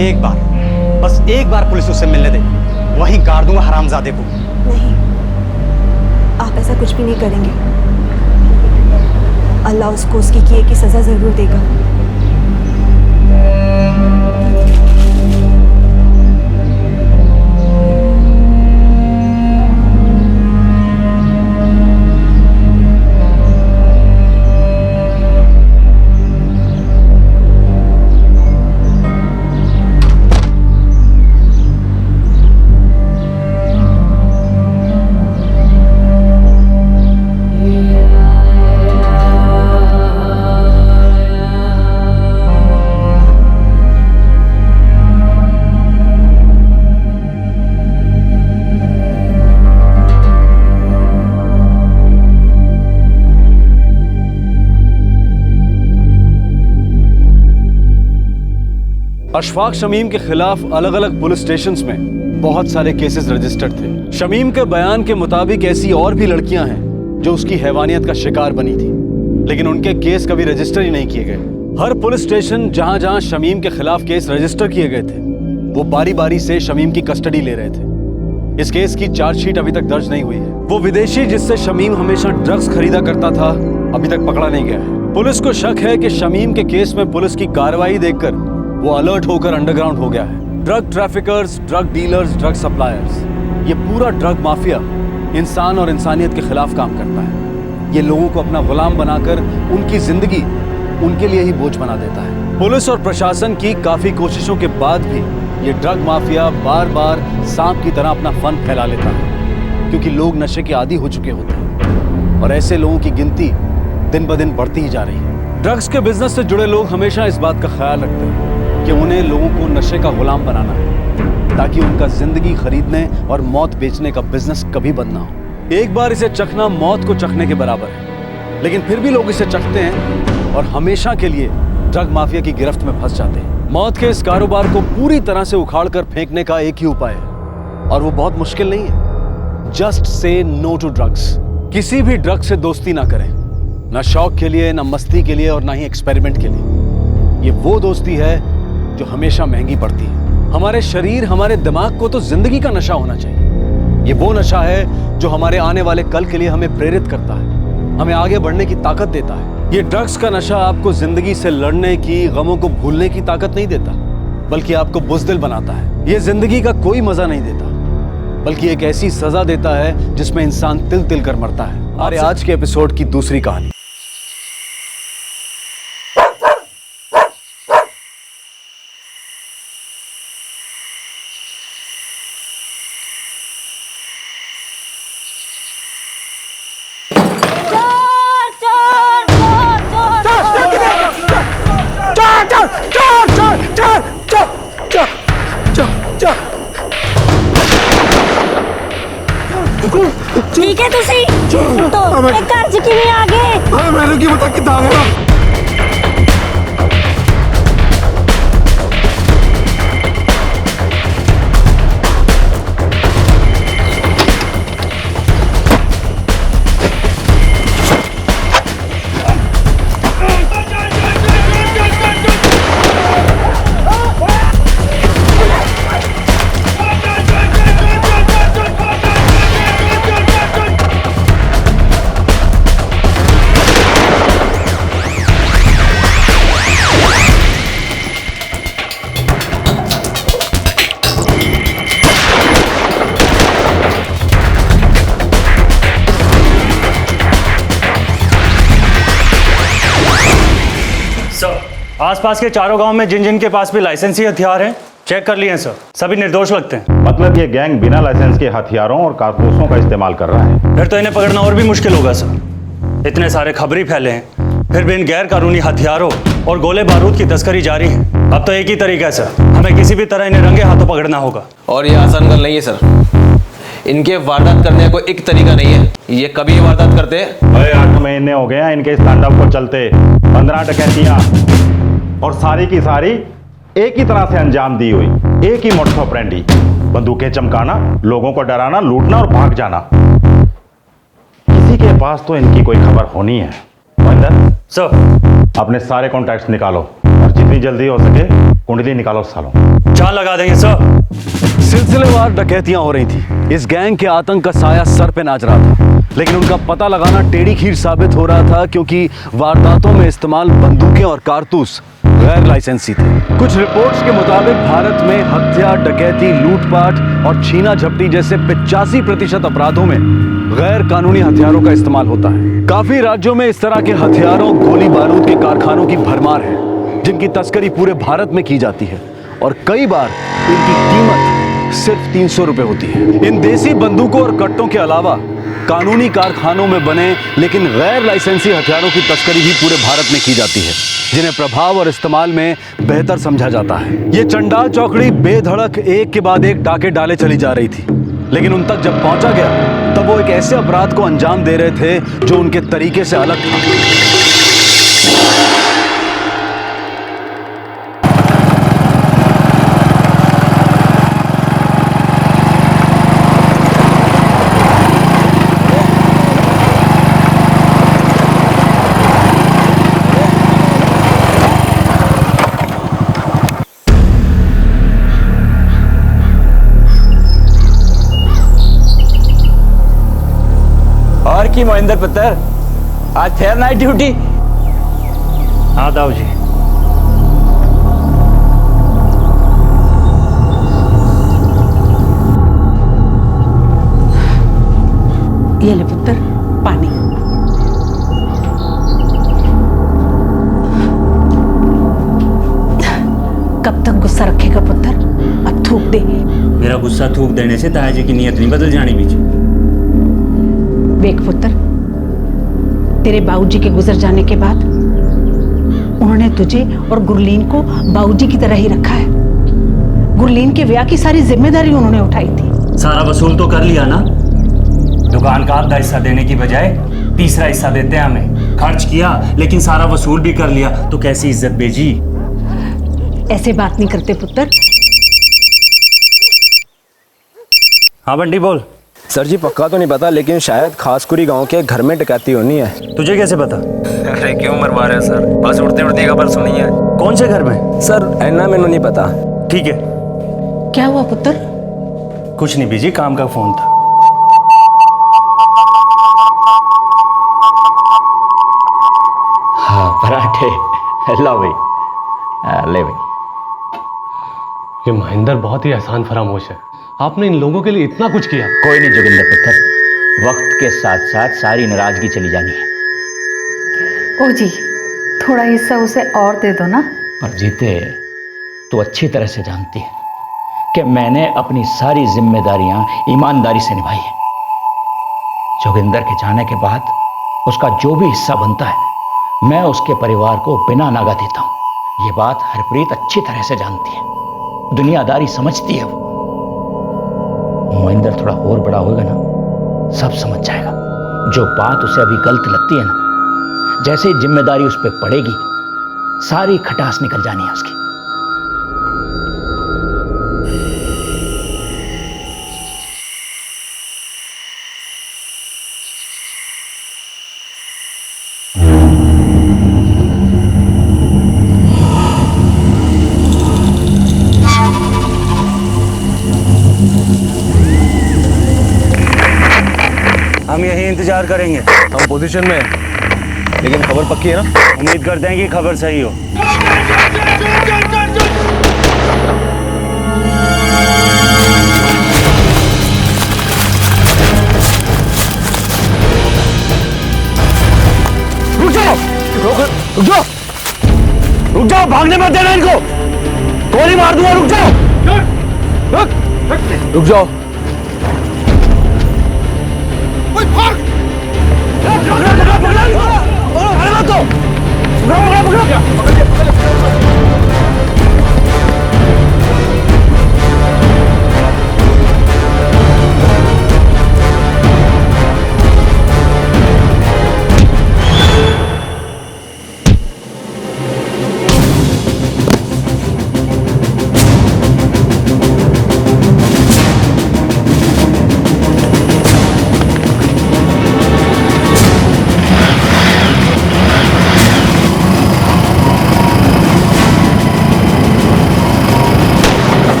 एक बार, बस एक बार पुलिस उससे मिलने दे, वहीं गाड़ दूंगा हरामजादे को। नहीं, आप ऐसा कुछ भी नहीं करेंगे। अल्लाह उसको उसकी किए की सजा जरूर देगा। अशफाक शमीम के खिलाफ अलग अलग पुलिस स्टेशंस में बहुत सारे केसेस रजिस्टर्ड थे। शमीम के बयान के मुताबिक ऐसी और भी लड़कियां हैं जो उसकी हैवानियत का शिकार बनी थी, लेकिन उनके केस कभी रजिस्टर ही नहीं किए गए। हर पुलिस स्टेशन जहां जहां शमीम के खिलाफ केस रजिस्टर किए गए थे, वो बारी बारी से शमीम की कस्टडी ले रहे थे। इस केस की चार्जशीट अभी तक दर्ज नहीं हुई है। वो विदेशी जिससे शमीम हमेशा ड्रग्स खरीदा करता था, अभी तक पकड़ा नहीं गया है। पुलिस को शक है कि शमीम के केस में पुलिस की कार्रवाई देखकर वो अलर्ट होकर अंडरग्राउंड हो गया है। Drug traffickers, drug dealers, drug suppliers, ये पूरा ड्रग माफिया इंसान और इंसानियत के खिलाफ काम करता है। ये लोगों को अपना गुलाम बनाकर उनकी जिंदगी उनके लिए ही बोझ बना देता है। पुलिस और प्रशासन की काफी कोशिशों के बाद भी ये ड्रग माफिया बार बार सांप की तरह अपना फन फैला लेता है, क्योंकि लोग नशे के आदी हो चुके होते हैं और ऐसे लोगों की गिनती दिन ब दिन बढ़ती ही जा रही है। ड्रग्स के बिजनेस से जुड़े लोग हमेशा इस बात का ख्याल रखते हैं कि उन्हें लोगों को नशे का गुलाम बनाना है, ताकि उनका जिंदगी खरीदने और मौत बेचने का बिजनेस कभी बंद ना हो। एक बार इसे चखना मौत को चखने के बराबर है, लेकिन फिर भी लोग इसे चखते हैं और हमेशा के लिए ड्रग माफिया की गिरफ्त में फंस जाते हैं। मौत के इस कारोबार को पूरी तरह से उखाड़ कर फेंकने का एक ही उपाय है, और वो बहुत मुश्किल नहीं है। Just say no to drugs. किसी भी ड्रग से दोस्ती ना करें, ना शौक के लिए, ना मस्ती के लिए और ना ही एक्सपेरिमेंट के लिए। ये वो दोस्ती है जो हमेशा महंगी पड़ती है। हमारे शरीर, हमारे दिमाग को तो जिंदगी का नशा होना चाहिए। ये वो नशा है जो हमारे आने वाले कल के लिए हमें प्रेरित करता है, हमें आगे बढ़ने की ताकत देता है। ये ड्रग्स का नशा आपको जिंदगी से लड़ने की, गमों को भूलने की ताकत नहीं देता, बल्कि आपको बुज़दिल बनाता है। ये जिंदगी का कोई मजा नहीं देता, बल्कि एक ऐसी सजा देता है जिसमें इंसान तिल तिल कर मरता है। हमारे आज के एपिसोड की दूसरी कहानी। ठीक है तुसी तो एक कर्ज की नहीं आगे मैंने की बता कितना आ गया। आसपास के चारों गांव में जिन जिन के पास भी लाइसेंसी हथियार हैं चेक कर लिए हैं सर, सभी निर्दोष लगते हैं। मतलब ये गैंग बिना लाइसेंस के हथियारों और कारतूसों का इस्तेमाल कर रहा है। फिर तो इन्हें पकड़ना और भी मुश्किल होगा सर। इतने सारे खबरी फैले हैं, फिर भी इन गैर कानूनी हथियारों और गोले बारूद की तस्करी जारी है। अब तो एक ही तरीका है सर, हमें किसी भी तरह इन्हें रंगे हाथों पकड़ना होगा। और ये आसान गल नहीं है सर, इनके वारदात करने का कोई एक तरीका नहीं है। ये कभी वारदात करते हैं। 8 महीने हो गए हैं इनके स्टैंडअप को चलते, 15 डकैतियां और सारी की सारी एक ही तरह से अंजाम दी हुई, एक ही मोडस ऑपरेंडी, बंदूकें चमकाना, लोगों को डराना, लूटना और भाग जाना। किसी के पास तो इनकी कोई खबर होनी है। महेंद्र सर, अपने सारे कॉन्टैक्ट्स निकालो और जितनी जल्दी हो सके कुंडली निकालो सालों। चाल लगा देंगे सर। सिलसिलेवार डकैतियां हो रही थी। इस गैंग के आतंक का साया सर पे नाच रहा था, लेकिन उनका पता लगाना टेढ़ी खीर साबित हो रहा था, क्योंकि वारदातों में इस्तेमाल बंदूकें और कारतूस गैर लाइसेंसी थे। कुछ रिपोर्ट्स के मुताबिक भारत में हत्या, डकैती, लूटपाट और छीना झपटी जैसे 85% अपराधों में गैर कानूनी हथियारों का इस्तेमाल होता है। काफी राज्यों में इस तरह के हथियारों, गोली बारूद के कारखानों की भरमार है, जिनकी तस्करी पूरे भारत में की जाती है और कई बार इनकी कीमत सिर्फ 300 रुपए होती है। इन देसी बंदूकों और कट्टों के अलावा कानूनी कारखानों में बने लेकिन गैर लाइसेंसी हथियारों की तस्करी भी पूरे भारत में की जाती है, जिन्हें प्रभाव और इस्तेमाल में बेहतर समझा जाता है। ये चंडाल चौकड़ी बेधड़क एक के बाद एक डाके डाले चली जा रही थी, लेकिन उन तक जब पहुंचा गया तब वो एक ऐसे अपराध को अंजाम दे रहे थे जो उनके तरीके से अलग था। और की महेंद्र पुत्र, आज फिर नाइट ड्यूटी? हाँ दाऊ जी। ये ले पुत्र पानी। कब तक गुस्सा रखेगा पुत्र? अब थूक दे। मेरा गुस्सा थूक देने से ताया की नीयत नहीं बदल जानी बीच। देख पुत्र, तेरे बाबूजी के गुजर जाने के बाद उन्होंने तुझे और गुरलीन को बाबूजी की तरह ही रखा है। गुरलीन के ब्याह की सारी जिम्मेदारी उन्होंने उठाई थी। सारा वसूल तो कर लिया ना। दुकान का आधा हिस्सा देने की बजाय तीसरा हिस्सा देते हैं हमें। खर्च किया लेकिन सारा वसूल भी कर लिया, तो कैसी इज्जत बेजी। ऐसे बात नहीं करते पुत्र। हाँ बंटी बोल। सर जी पक्का तो नहीं पता, लेकिन शायद खासकुरी गांव के घर में डकैती होनी है। तुझे कैसे पता? अरे क्यों मरवा रहे हो सर, बस उड़ती उड़ती खबर सुनी है। कौन से घर में? सर ऐना मैंने नहीं पता। ठीक है। क्या हुआ पुत्र? कुछ नहीं बीजी, काम का फोन था। हाँ पराठे ला भाई, ले भाई। ये महेंद्र बहुत ही एहसान फरामोश है, आपने इन लोगों के लिए इतना कुछ किया। कोई नहीं जोगिंदर पुत्र, वक्त के साथ साथ सारी नाराजगी चली जानी है। ओ जी, थोड़ा हिस्सा उसे और दे दो ना। पर जीते, तू अच्छी तरह से जानती है कि मैंने अपनी सारी जिम्मेदारियां ईमानदारी से निभाई है। जोगिंदर के जाने के बाद उसका जो भी हिस्सा बनता है मैं उसके परिवार को बिना नागा देता हूं। ये बात हरप्रीत अच्छी तरह से जानती है, दुनियादारी समझती है वो। महेंद्र थोड़ा और बड़ा होगा ना, सब समझ जाएगा। जो बात उसे अभी गलत लगती है ना, जैसे ही जिम्मेदारी उस पर पड़ेगी सारी खटास निकल जानी है उसकी। हम यही इंतजार करेंगे। हम पोजीशन में, लेकिन खबर पक्की है ना? उम्मीद करते हैं कि खबर सही हो। रुक जाओ, रुक जाओ। रुक जाओ, भागने मत देना इनको, गोली मार दूंगा। रुक जाओ, रुक जाओ।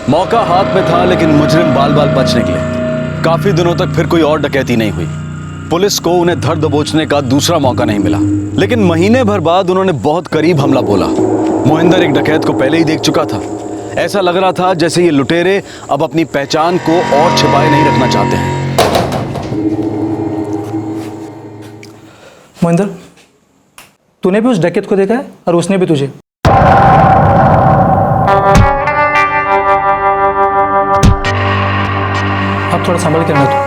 मौका हाथ में था, लेकिन मुजरिम बाल बाल बच निकले। काफी दिनों तक फिर कोई और डकैती नहीं हुई। पुलिस को उन्हें धर दबोचने का दूसरा मौका नहीं मिला, लेकिन महीने भर बाद उन्होंने बहुत करीब हमला बोला। मोहिंदर एक डकैत को पहले ही देख चुका था। ऐसा लग रहा था जैसे ये लुटेरे अब अपनी पहचान को और छिपाए नहीं रखना चाहते हैं। मोहिंदर, तूने भी उस डकैत को देखा है और उसने भी तुझे। अब थोड़ा संभल के रहना तू।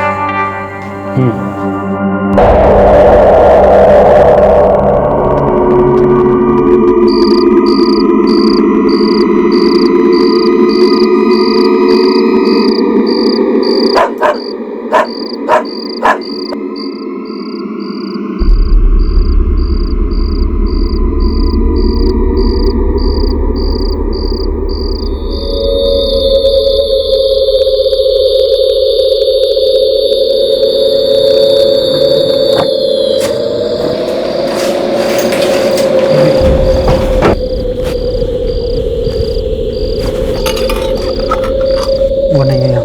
वो नहीं है यहाँ।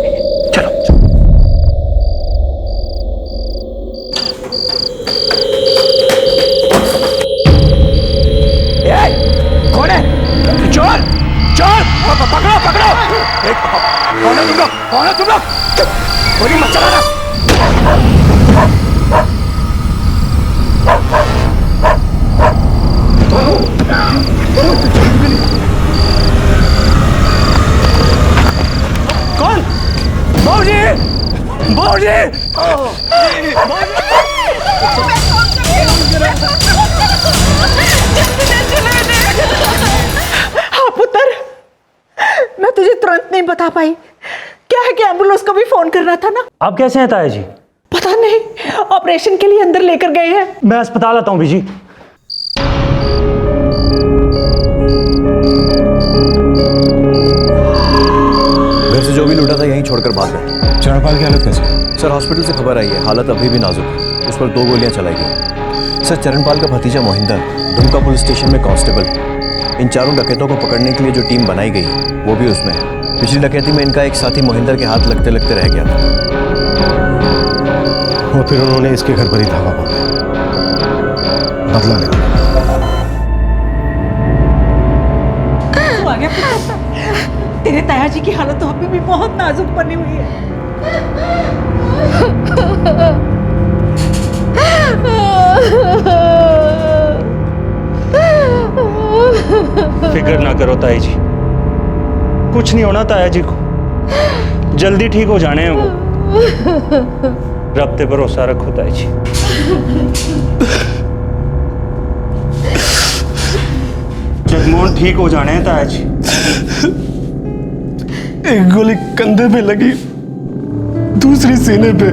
चलो कौन है? चोर, चोर, पकड़ो, पकड़ो। कौन है तुम लोग? कौन है तुम लोग? गोली मत चलाना। कौन? बाबूजी, बाबूजी, हाँ पुत्र, मैं तुझे तुरंत नहीं बता पाई। क्या है कि एम्बुलेंस को भी फोन करना था ना। आप कैसे हैं ताया जी? पता नहीं, ऑपरेशन के लिए अंदर लेकर गए हैं। मैं अस्पताल आता हूँ बीजी। घर से जो भी लूटा था यहीं छोड़कर भाग गए। चरणपाल की हालत कैसी? सर हॉस्पिटल से खबर आई है, हालत अभी भी नाजुक है। उस पर 2 गोलियां चलाई गई। सर चरणपाल का भतीजा मोहिंदर दुमका पुलिस स्टेशन में कांस्टेबल है। इन चारों डकैतों को पकड़ने के लिए जो टीम बनाई गई वो भी उसमें है। पिछली डकैती में इनका एक साथी मोहिंदर के हाथ लगते लगते रह गया था। वो फिर उन्होंने इसके घर पर ही धावा बोला, बदला लेना। तू आ गया पुत्र। तेरे ताया जी की हालत तो अभी भी बहुत नाजुक बनी हुई है। फिक्र ना करो ताई जी, कुछ नहीं होना ताया जी को, जल्दी ठीक हो जाने हैं वो। रब पे भरोसा रखो ताई जी। जगमोहन ठीक हो जाने हैं ताया जी। एक गोली कंधे पे लगी, दूसरी सीने पे।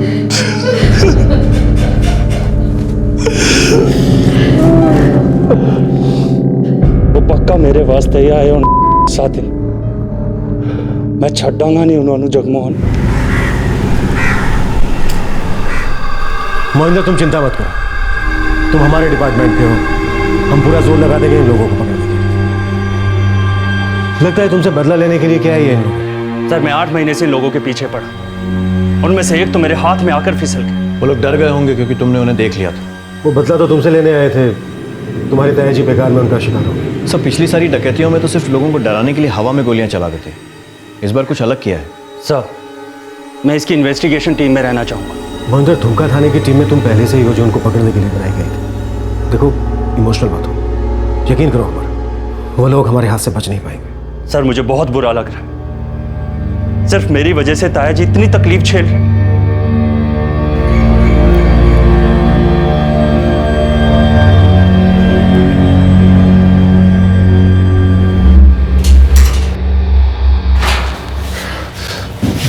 वो पक्का मेरे वास्ते ही आए साथी। मैं छड्डांगा नहीं उन्होंने जगमोहन। मोहिंदर तुम चिंता मत करो, तुम हमारे डिपार्टमेंट के हो। हम पूरा जोर लगा देंगे इन लोगों को पकड़ने के लिए। लगता है तुमसे बदला लेने के लिए क्या है ये इन लोग? सर मैं 8 महीने से इन लोगों के पीछे पड़ा। उनमें से एक तो मेरे हाथ में आकर फिसल गया। वो लोग डर गए होंगे क्योंकि तुमने उन्हें देख लिया था। वो बदला तो तुमसे लेने आए थे, तुम्हारे ताया जी बेकार में उनका शिकार हो गया। सब पिछली सारी डकैतियों में तो सिर्फ लोगों को डराने के लिए हवा में गोलियां चला देते। इस बार कुछ अलग किया है। सर मैं इसकी इन्वेस्टिगेशन टीम में रहना चाहूँगा। मोहिंदर, धोखा थाने की टीम में तुम पहले से ही हो जो उनको पकड़ने के लिए बनाई गई थी। देखो, इमोशनल मत हो, यकीन करो अमर, वो लोग हमारे हाथ से बच नहीं पाएंगे। सर मुझे बहुत बुरा लग रहा है, सिर्फ मेरी वजह से ताया जी इतनी तकलीफ झेल रहे हैं।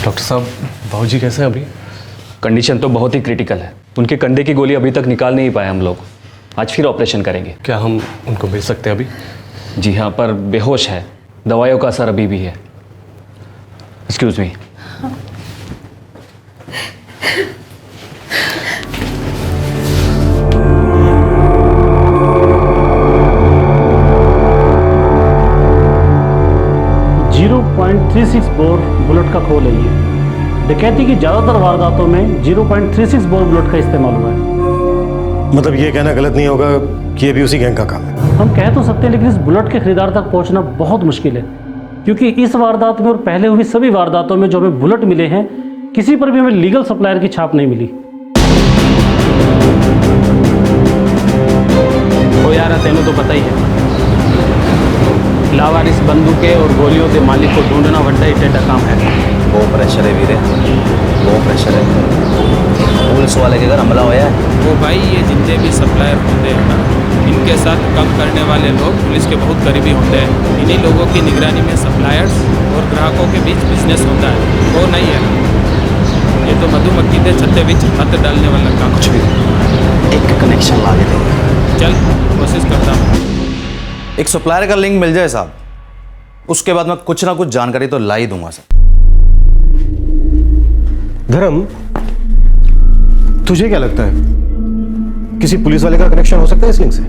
डॉक्टर साहब, बाबूजी कैसे हैं अभी? कंडीशन तो बहुत ही क्रिटिकल है। उनके कंधे की गोली अभी तक निकाल नहीं पाए हम लोग। आज फिर ऑपरेशन करेंगे। क्या हम उनको मिल सकते हैं अभी? जी हाँ, पर बेहोश है, दवाइयों का असर अभी भी है। Excuse me. .36 बोर बुलेट का खोल है ये। डकैती की ज़्यादातर वारदातों में 0.36 बोर बुलेट का इस्तेमाल हुआ है। मतलब ये कहना गलत नहीं होगा कि ये भी उसी गैंग का काम है? हम कह तो सकते हैं, लेकिन इस बुलेट के खरीदार तक पहुंचना बहुत मुश्किल है, क्योंकि इस वारदात में और पहले हुई सभी वारदातों में जो हमें बुलेट मिले हैं, किसी पर भी हमें लीगल सप्लायर की छाप नहीं मिली। ओ यार, तेनों तो पता ही है, लावारिस बंदूकें और गोलियों के मालिक को ढूंढना बड़ा ही टेढ़ा काम है। वो प्रेशर है वीरे, वो प्रेशर है। पुलिस वाले के घर हमला होया है। वो भाई, ये जितने भी सप्लायर होते हैं ना, इनके साथ काम करने वाले लोग पुलिस के बहुत करीबी होते हैं। इन्हीं लोगों की निगरानी में सप्लायर्स और ग्राहकों के बीच बिजनेस होता है। वो नहीं है, ये तो मधुमक्खी के छत्ते बीच हाथ डालने वाला काम। कुछ भी एक कनेक्शन ला के देंगे। चल, कोशिश करता हूँ। एक सप्लायर का लिंक मिल जाए साहब, उसके बाद मैं कुछ ना कुछ जानकारी तो ला ही दूंगा साहब। धर्म, तुझे क्या लगता है किसी पुलिस वाले का कनेक्शन हो सकता है इस लिंक से?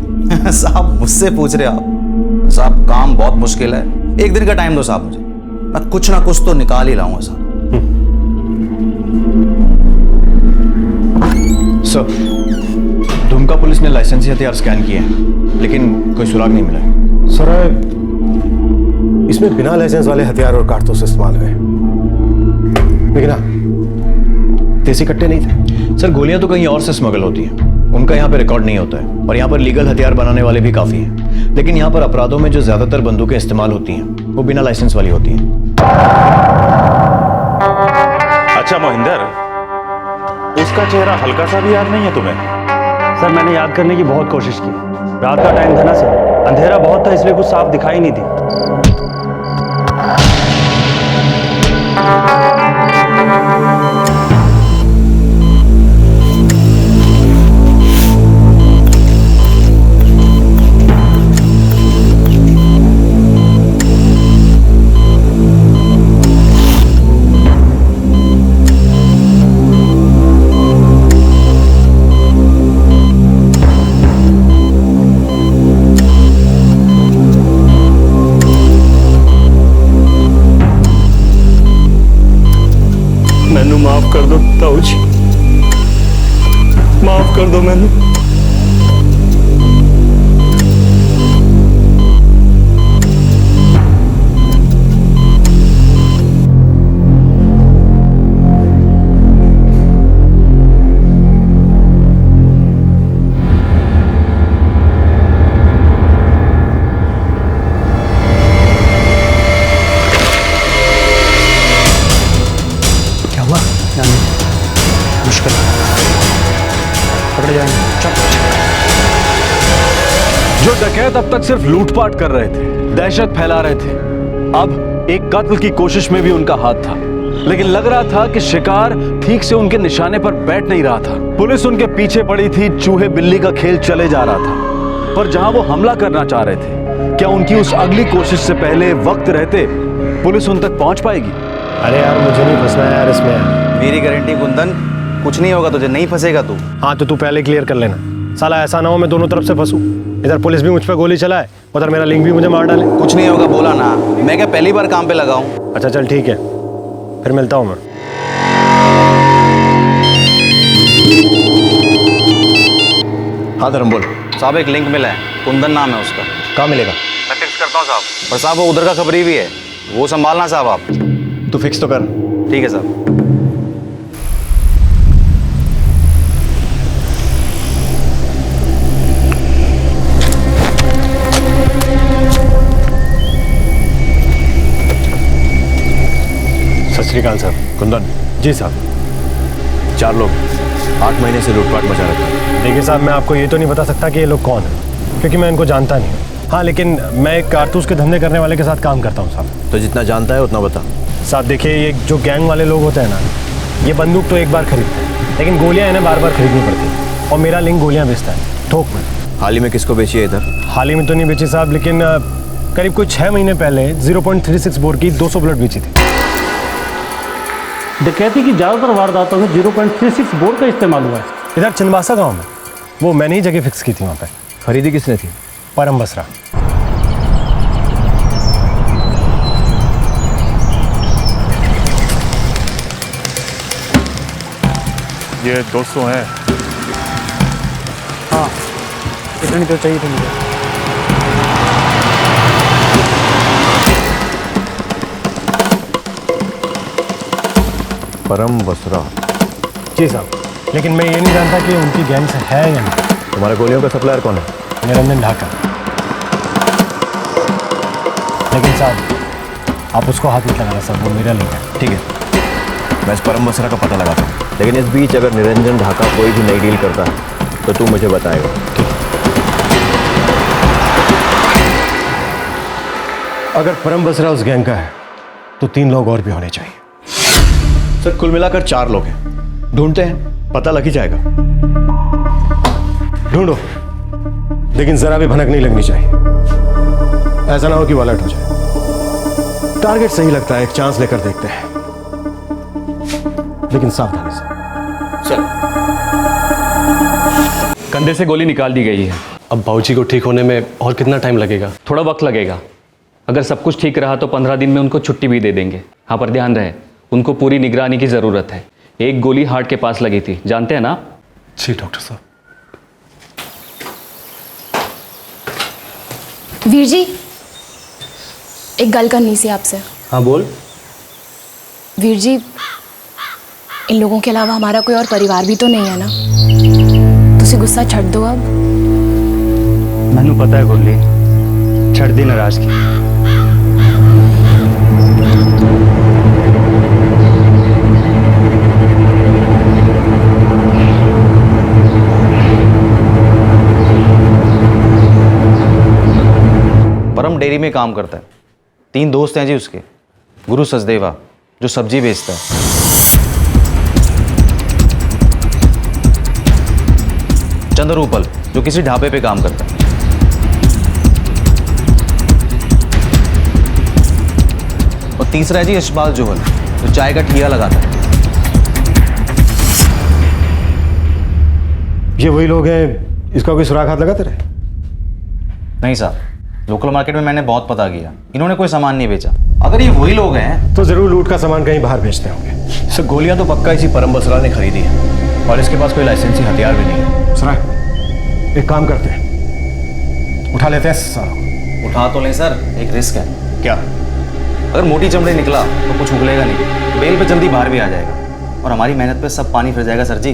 साहब मुझसे पूछ रहे आप? साहब काम बहुत मुश्किल है, एक दिन का टाइम दो साहब मुझे, मैं कुछ ना कुछ तो निकाल ही लाऊंगा साहब। सर, दुमका पुलिस ने लाइसेंसी हथियार स्कैन किए हैं, लेकिन कोई सुराग नहीं मिला। सर, इसमें बिना लाइसेंस वाले हथियार और कारतूस इस्तेमाल हुए, लेकिन हाँ, देसी कट्टे नहीं थे। सर, गोलियां तो कहीं और से स्मगल होती हैं, उनका यहाँ पे रिकॉर्ड नहीं होता है, और यहाँ पर लीगल हथियार बनाने वाले भी काफी हैं, लेकिन यहाँ पर अपराधों में जो ज्यादातर बंदूकें इस्तेमाल होती हैं वो बिना लाइसेंस वाली होती हैं। अच्छा मोहिंदर, उसका चेहरा हल्का सा भी याद नहीं है तुम्हें? सर मैंने याद करने की बहुत कोशिश की, रात का टाइम था ना सर, अंधेरा बहुत था, इसलिए कुछ साफ दिखाई नहीं दी। मैनू माफ कर दो ताऊ जी, माफ कर दो मैनू। मुश्किल पकड़े जाएंगे। जो डकैत अब तक सिर्फ लूटपाट कर रहे थे, दहशत फैला रहे थे, अब एक कत्ल की कोशिश में भी उनका हाथ था, लेकिन लग रहा था कि शिकार ठीक से उनके निशाने पर बैठ नहीं रहा था। पुलिस उनके पीछे पड़ी थी, चूहे बिल्ली का खेल चले जा रहा था, पर जहां वो हमला करना चाह रहे थे, क्या उनकी उस अगली कोशिश से पहले वक्त रहते पुलिस उन तक पहुंच पाएगी? अरे यार, मुझे नहीं फंसना है यार इसमें। मेरी गारंटी कुंदन, कुछ नहीं होगा तुझे, नहीं फंसेगा तू। हाँ, तो तू पहले क्लियर कर लेना, साला ऐसा ना हो मैं दोनों तरफ से फंसूं। इधर पुलिस भी मुझ पर गोली चलाए, उधर मेरा लिंक भी मुझे मार डाले। कुछ नहीं होगा, बोला ना, मैं क्या पहली बार काम पे लगा हूं। अच्छा चल ठीक है, फिर मिलता हूँ मैं। हाँ धर्म बोल। साहब एक लिंक मिला है, कुंदन नाम है उसका। कहाँ मिलेगा? मैं फिक्स करता हूँ साहब। पर साहब वो उधर का खबरी भी है, वो संभालना साहब आप। तू फिक्स तो कर। ठीक है साहब। श्रीकांत साहब। कुंदन। जी साहब। 4 लोग 8 महीने से लूटपाट मचा रखे हैं। देखिए साहब, मैं आपको ये तो नहीं बता सकता कि ये लोग कौन हैं, क्योंकि मैं इनको जानता नहीं हूँ। हाँ, लेकिन मैं एक कारतूस के धंधे करने वाले के साथ काम करता हूँ साहब। तो जितना जानता है उतना बता। साहब देखिए, ये जो गैंग वाले लोग होते हैं ना, ये बंदूक तो एक बार खरीदते हैं, लेकिन गोलियाँ इन्हें बार बार खरीदनी पड़ती हैं। और मेरा लिंक गोलियाँ बेचता है थोक में। हाल ही में किसको बेची है इधर? हाल ही में तो नहीं बेची साहब, लेकिन करीब कोई 6 महीने पहले 0.36 बोर की 200 बुलेट बेची थी। डकैती की ज़्यादातर वारदातों में 0.36 बोर का इस्तेमाल हुआ है। इधर चंदवासा गांव में, वो मैंने ही जगह फिक्स की थी वहाँ पे। खरीदी किसने थी? परम बसरा। ये 200 है। हाँ, इतनी तो चाहिए थी मुझे। परम बसरा। जी साहब, लेकिन मैं ये नहीं जानता कि उनकी गैंग से है या नहीं। तुम्हारे गोलियों का सप्लायर कौन है? निरंजन ढाका। लेकिन साहब, आप उसको हाथ मत लगाना साहब, वो मेरा लिंक है। ठीक है, मैं इस परम बसरा का पता लगाता हूँ, लेकिन इस बीच अगर निरंजन ढाका कोई भी नई डील करता है तो तू मुझे बताएगा। अगर परम बसरा उस गैंग का है तो 3 लोग और भी होने चाहिए। सर, कुल मिलाकर 4 लोग हैं। ढूंढते हैं, पता लग ही जाएगा। ढूंढो, लेकिन जरा भी भनक नहीं लगनी चाहिए। ऐसा ना हो कि वालट हो जाए। टारगेट सही लगता है, एक चांस लेकर देखते हैं, लेकिन सावधानी से। सर। कंधे से गोली निकाल दी गई है। अब बाबूजी को ठीक होने में और कितना टाइम लगेगा? थोड़ा वक्त लगेगा। अगर सब कुछ ठीक रहा तो 15 दिन में उनको छुट्टी भी दे देंगे। हाँ, पर ध्यान रहे, उनको पूरी निगरानी की ज़रूरत है। एक गोली हार्ट के पास लगी थी, जानते हैं ना? जी डॉक्टर साहब। वीर जी, एक गल करनी सी आपसे। हाँ बोल। वीर जी, इन लोगों के अलावा हमारा कोई और परिवार भी तो नहीं है ना? तुसी गुस्सा छड़ दो अब। मैनू पता है गुरली, छड़ दी नाराजगी। परम डेयरी में काम करता है। 3 दोस्त हैं जी उसके। गुरु सचदेवा जो सब्जी बेचता है, चंद्रूपल जो किसी ढाबे पे काम करता है, और तीसरा है जी यशपाल जोहल जो चाय का ठिया लगाता है। ये वही लोग हैं, इसका कोई सुराग हाथ लगाते रहे? नहीं साहब, लोकल मार्केट में मैंने बहुत पता किया, इन्होंने कोई सामान नहीं बेचा। अगर ये वही लोग हैं तो जरूर लूट का सामान कहीं बाहर बेचते होंगे। सर, गोलियां तो पक्का इसी परम बसरा ने खरीदी है, और इसके पास कोई लाइसेंसी हथियार भी नहीं है। सराय, एक काम करते हैं, उठा लेते हैं सारा। उठा तो लें सर, एक रिस्क है। क्या? अगर मोटी चमड़े निकला तो कुछ उगलेगा नहीं, बेल पे जल्दी बाहर भी आ जाएगा, और हमारी मेहनत पे सब पानी फिर जाएगा सर जी।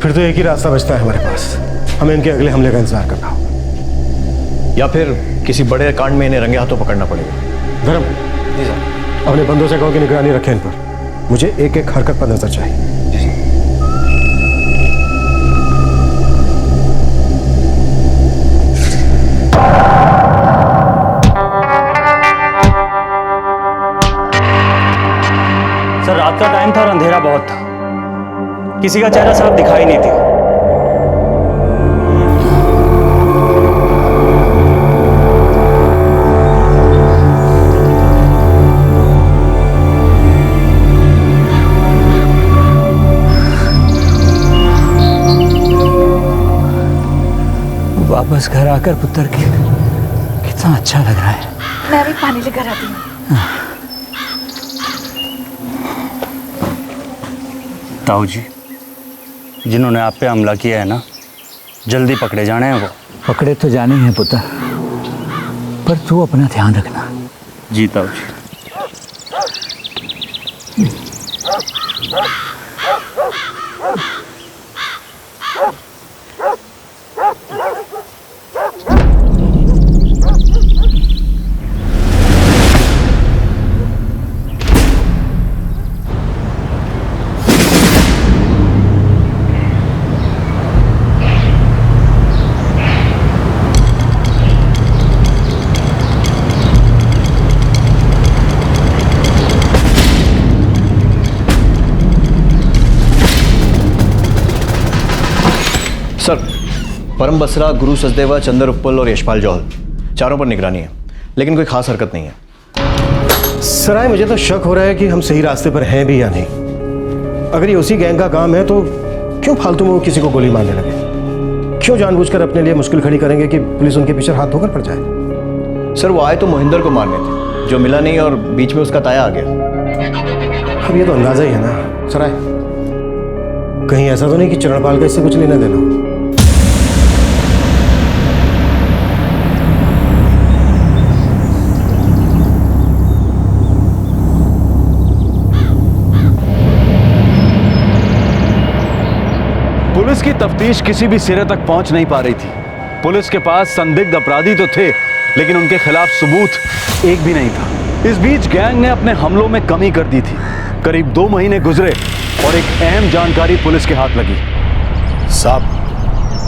फिर तो एक ही रास्ता बचता है हमारे पास, हमें इनके अगले हमले का इंतजार करना होगा, या फिर किसी बड़े कांड में इन्हें रंगे हाथों पकड़ना पड़ेगा। धर्म जी सर। अपने बंदों से कहो कि निगरानी रखें इन पर। मुझे एक एक हरकत पर नजर चाहिए। जी सर। सर, रात का टाइम था और अंधेरा बहुत था, किसी का चेहरा साफ दिखाई नहीं थी। वापस घर आकर पुत्र के कितना अच्छा लग रहा है। मैं भी पानी लेकर आती हूँ। ताऊ जी, जिन्होंने आप पे हमला किया है ना, जल्दी पकड़े जाने हैं वो। पकड़े तो जाने हैं पुत्र, पर तू अपना ध्यान रखना। जी ताऊ जी। परम बसरा, गुरु सचदेवा, चंदर उप्पल और यशपाल जौहल, चारों पर निगरानी है, लेकिन कोई खास हरकत नहीं है। सराय, मुझे तो शक हो रहा है कि हम सही रास्ते पर हैं भी या नहीं। अगर ये उसी गैंग का काम है तो क्यों फालतू में वो किसी को गोली मारने लगे? क्यों जानबूझकर अपने लिए मुश्किल खड़ी करेंगे कि पुलिस उनके पीछे हाथ धोकर पड़ जाए? सर, वो आए तो मोहिंदर को मारने थे, जो मिला नहीं और बीच में उसका ताया आ गया। अब ये तो अंदाजा ही है ना सराय, कहीं ऐसा तो नहीं कि चरणपाल का इससे कुछ लेना देना हो? पुलिस की तफ्तीश किसी भी सिरे तक पहुंच नहीं पा रही थी। पुलिस के पास संदिग्ध अपराधी तो थे, लेकिन उनके खिलाफ सबूत एक भी नहीं था। इस बीच गैंग ने अपने हमलों में कमी कर दी थी। करीब 2 महीने गुजरे और एक अहम जानकारी पुलिस के हाथ लगी। साहब,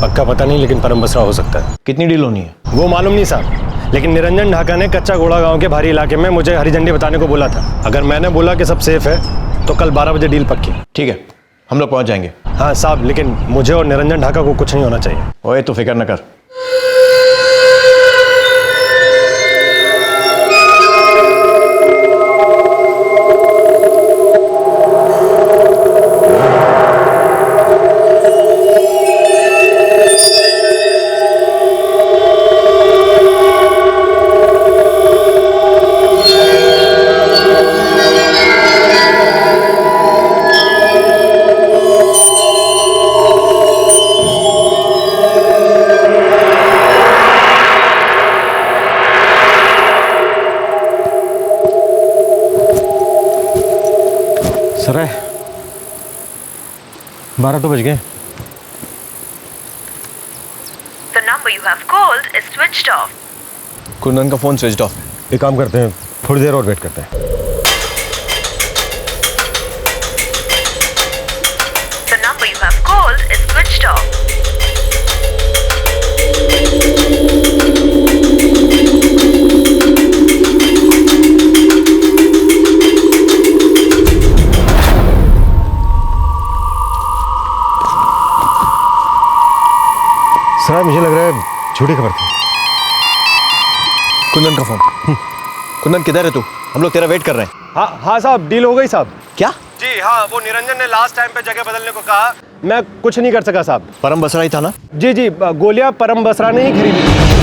पक्का पता नहीं, लेकिन परम बसरा हो सकता है। कितनी डील होनी है वो मालूम नहीं साहब, लेकिन निरंजन ढाका ने कच्चा घोड़ा गांव के भारी इलाके में मुझे हरी झंडी बताने को बोला था। अगर मैंने बोला कि सब सेफ है तो कल 12 बजे डील पक्की। ठीक है, हम लोग पहुंच जाएंगे। हाँ साहब, लेकिन मुझे और निरंजन ढाका को कुछ नहीं होना चाहिए। ओए, तो फिक्र न कर। सराय, 12 तो बज गए। The number you have called is switched off. Kundan का फोन स्विच ऑफ है। एक काम करते हैं, थोड़ी देर और वेट करते हैं। The number you have called is switched off. सराय, मुझे लग रहा है झूठी खबर थी। कुंदन का फोन। कुंदन, किधर है तू? हम लोग तेरा वेट कर रहे हैं। हाँ साहब, डील हो गई साहब। क्या? जी हाँ, वो निरंजन ने लास्ट टाइम पे जगह बदलने को कहा, मैं कुछ नहीं कर सका साहब। परम बसरा ही था ना? जी जी, गोलियां परम बसरा ने ही खरीदी।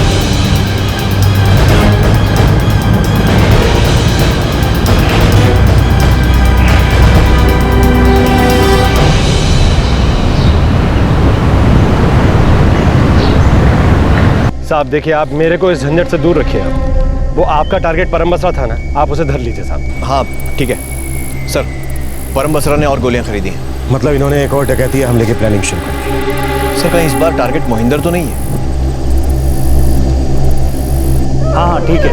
साहब देखिए, आप मेरे को इस झंझट से दूर रखिए। आप, वो आपका टारगेट परम बसरा था ना, आप उसे धर लीजिए साहब। हाँ ठीक है सर, परम बसरा ने और गोलियां खरीदी हैं। मतलब इन्होंने एक और डकैती हमले की प्लानिंग शुरू कर दी। सर, कहीं इस बार टारगेट मोहिंदर तो नहीं है? हाँ हाँ ठीक है।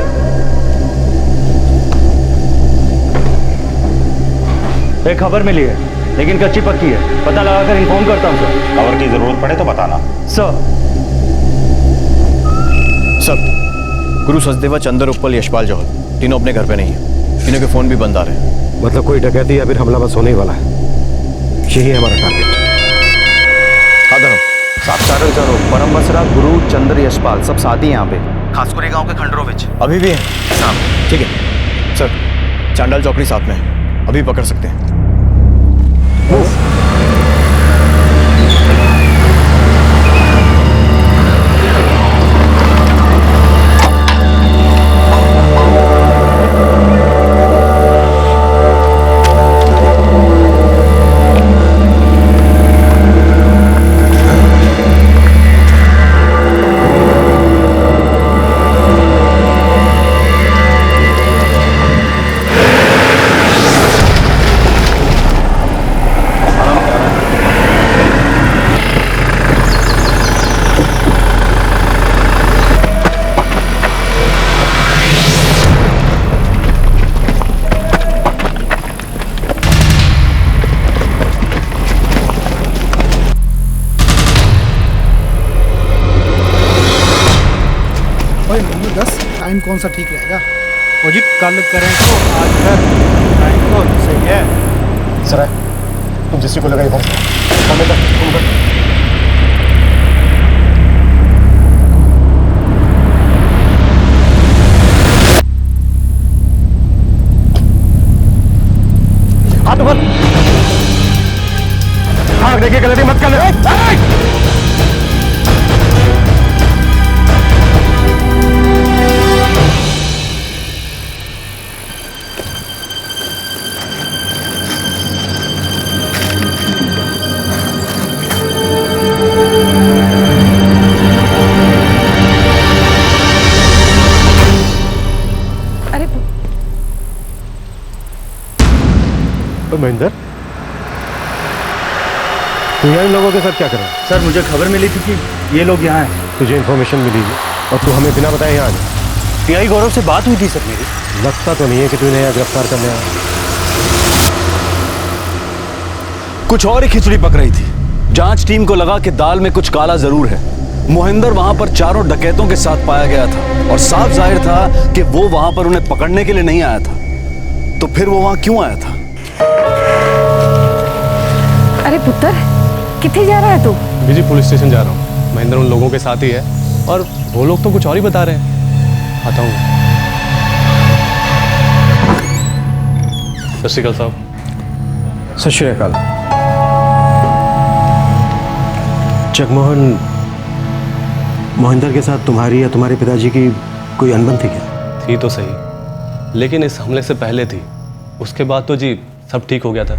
एक खबर मिली है, लेकिन कच्ची पक्की है। पता लगाकर इन्फॉर्म करता हूँ सर। कवर की जरूरत पड़े तो बताना। सर, गुरु सचदेवा, चंदर उप्पल, यशपाल जौहल, तीनों अपने घर पे नहीं है। तीनों के फोन भी बंद आ रहे हैं। मतलब कोई डकैती या फिर हमला बस होने ही वाला है। यही है हमारा टारगेट। हाँ धर्म साहब, चारो परम बसरा, गुरु, चंद्र, यशपाल सब साथ ही यहाँ पे, खासकुरी गांव के खंडरों में अभी भी है साहब? ठीक है सर, चांडाल चौकड़ी साथ में है, अभी पकड़ सकते हैं। टाइम कौन सा ठीक रहेगा? और जी कल करें तो आज कर, टाइम तो सही है। सर, तुम जिससे को लगा इधर महेंद्र, तू यहाँ इन लोगों के साथ क्या कर रहा है? सर मुझे खबर मिली थी कि ये लोग यहाँ हैं। तुझे इन्फॉर्मेशन मिली है और तू हमें बिना बताए यहाँ आया? पीआई गौरव से बात हुई थी सर मेरी। लगता तो नहीं है कि तू इन्हें यहाँ गिरफ्तार करने आया। कुछ और ही खिचड़ी पक रही थी। जांच टीम को लगा कि दाल में कुछ काला जरूर है। मोहिंदर वहां पर चारों डकैतों के साथ पाया गया था और साफ जाहिर था कि वो वहां पर उन्हें पकड़ने के लिए नहीं आया था। तो फिर वो वहां क्यों आया था? अरे पुत्र, कितने जा रहा है तू? जी पुलिस स्टेशन जा रहा हूँ। महेंद्र उन लोगों के साथ ही है और वो लोग तो कुछ और ही बता रहे हैं। आता हूँ। सत श्री अकाल साहब। सत श्री अकाल। जगमोहन, मोहिंदर के साथ तुम्हारी या तुम्हारे पिताजी की कोई अनबन थी क्या? थी तो सही, लेकिन इस हमले से पहले थी। उसके बाद तो जी सब ठीक हो गया था।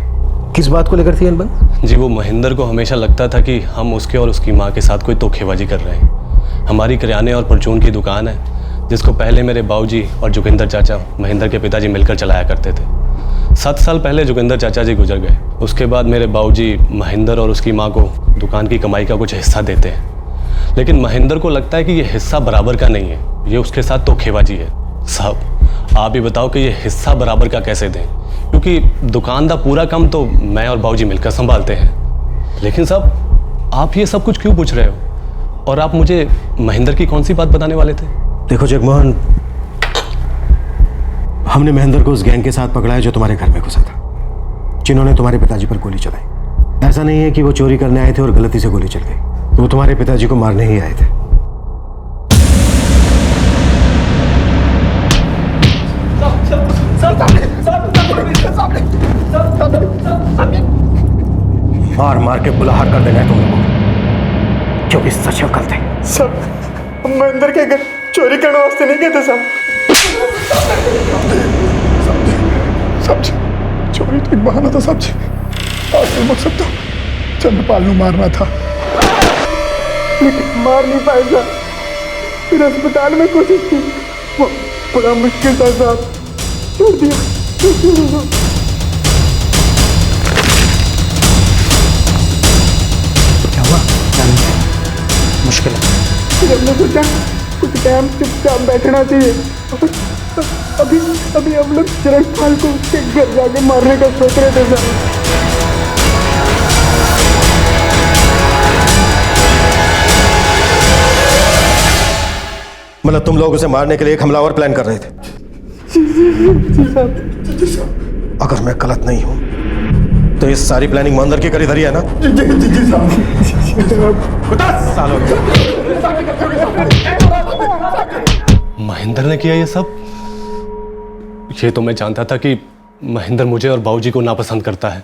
किस बात को लेकर थी अनबन? जी वो महेंद्र को हमेशा लगता था कि हम उसके और उसकी माँ के साथ कोई धोखेबाजी कर रहे हैं। हमारी किराने और परचून की दुकान है जिसको पहले मेरे बाबूजी और जोगिंदर चाचा महेंद्र के पिताजी मिलकर चलाया करते थे। 7 साल पहले जोगिंदर चाचा जी गुजर गए। उसके बाद मेरे बाबूजी महेंद्र और उसकी माँ को दुकान की कमाई का कुछ हिस्सा देते हैं, लेकिन महेंद्र को लगता है कि ये हिस्सा बराबर का नहीं है, ये उसके साथ धोखेबाजी है। साहब आप ही बताओ कि ये हिस्सा बराबर का कैसे दें, क्योंकि दुकान का पूरा काम तो मैं और बाबूजी मिलकर संभालते हैं। लेकिन साहब आप ये सब कुछ क्यों पूछ रहे हो? और आप मुझे महेंद्र की कौन सी बात बताने वाले थे? देखो जगमोहन, हमने महेंद्र को उस गैंग के साथ पकड़ा है जो तुम्हारे घर में घुसा था, जिन्होंने तुम्हारे पिताजी पर गोली चलाई। ऐसा नहीं है कि वो चोरी करने आए थे और गलती से गोली चल गई। वो तुम्हारे पिताजी को मारने ही आए थे। मार मार के बुलाहट कर देना है तुम लोगों को, क्योंकि सच है गलत है। सब महेंद्र के घर चोरी करने वास्ते नहीं गए थे सब। चोरी तो एक बहाना था सब। असल मकसद तो चंद्रपाल को मारना था, लेकिन मार नहीं पाए साहब। फिर अस्पताल में कोशिश की, वो बड़ा मुश्किल था साहब। छोड़ दिया। क्या हुआ? मुश्किल है। फिर हमने सोचा कुछ टाइम चुपचाप बैठना चाहिए। अभी अभी हम लोग चरणपाल को उसके घर जाके मारने का सोच रहे थे साहब। मतलब तुम लोग उसे मारने के लिए एक हमलावर प्लान कर रहे थे? जी साहब। अगर मैं गलत नहीं हूं तो ये सारी प्लानिंग मोहिंदर की करी धरी है ना? जी महेंद्र ने किया ये सब? ये तो मैं जानता था कि महेंद्र मुझे और बाबूजी को नापसंद करता है,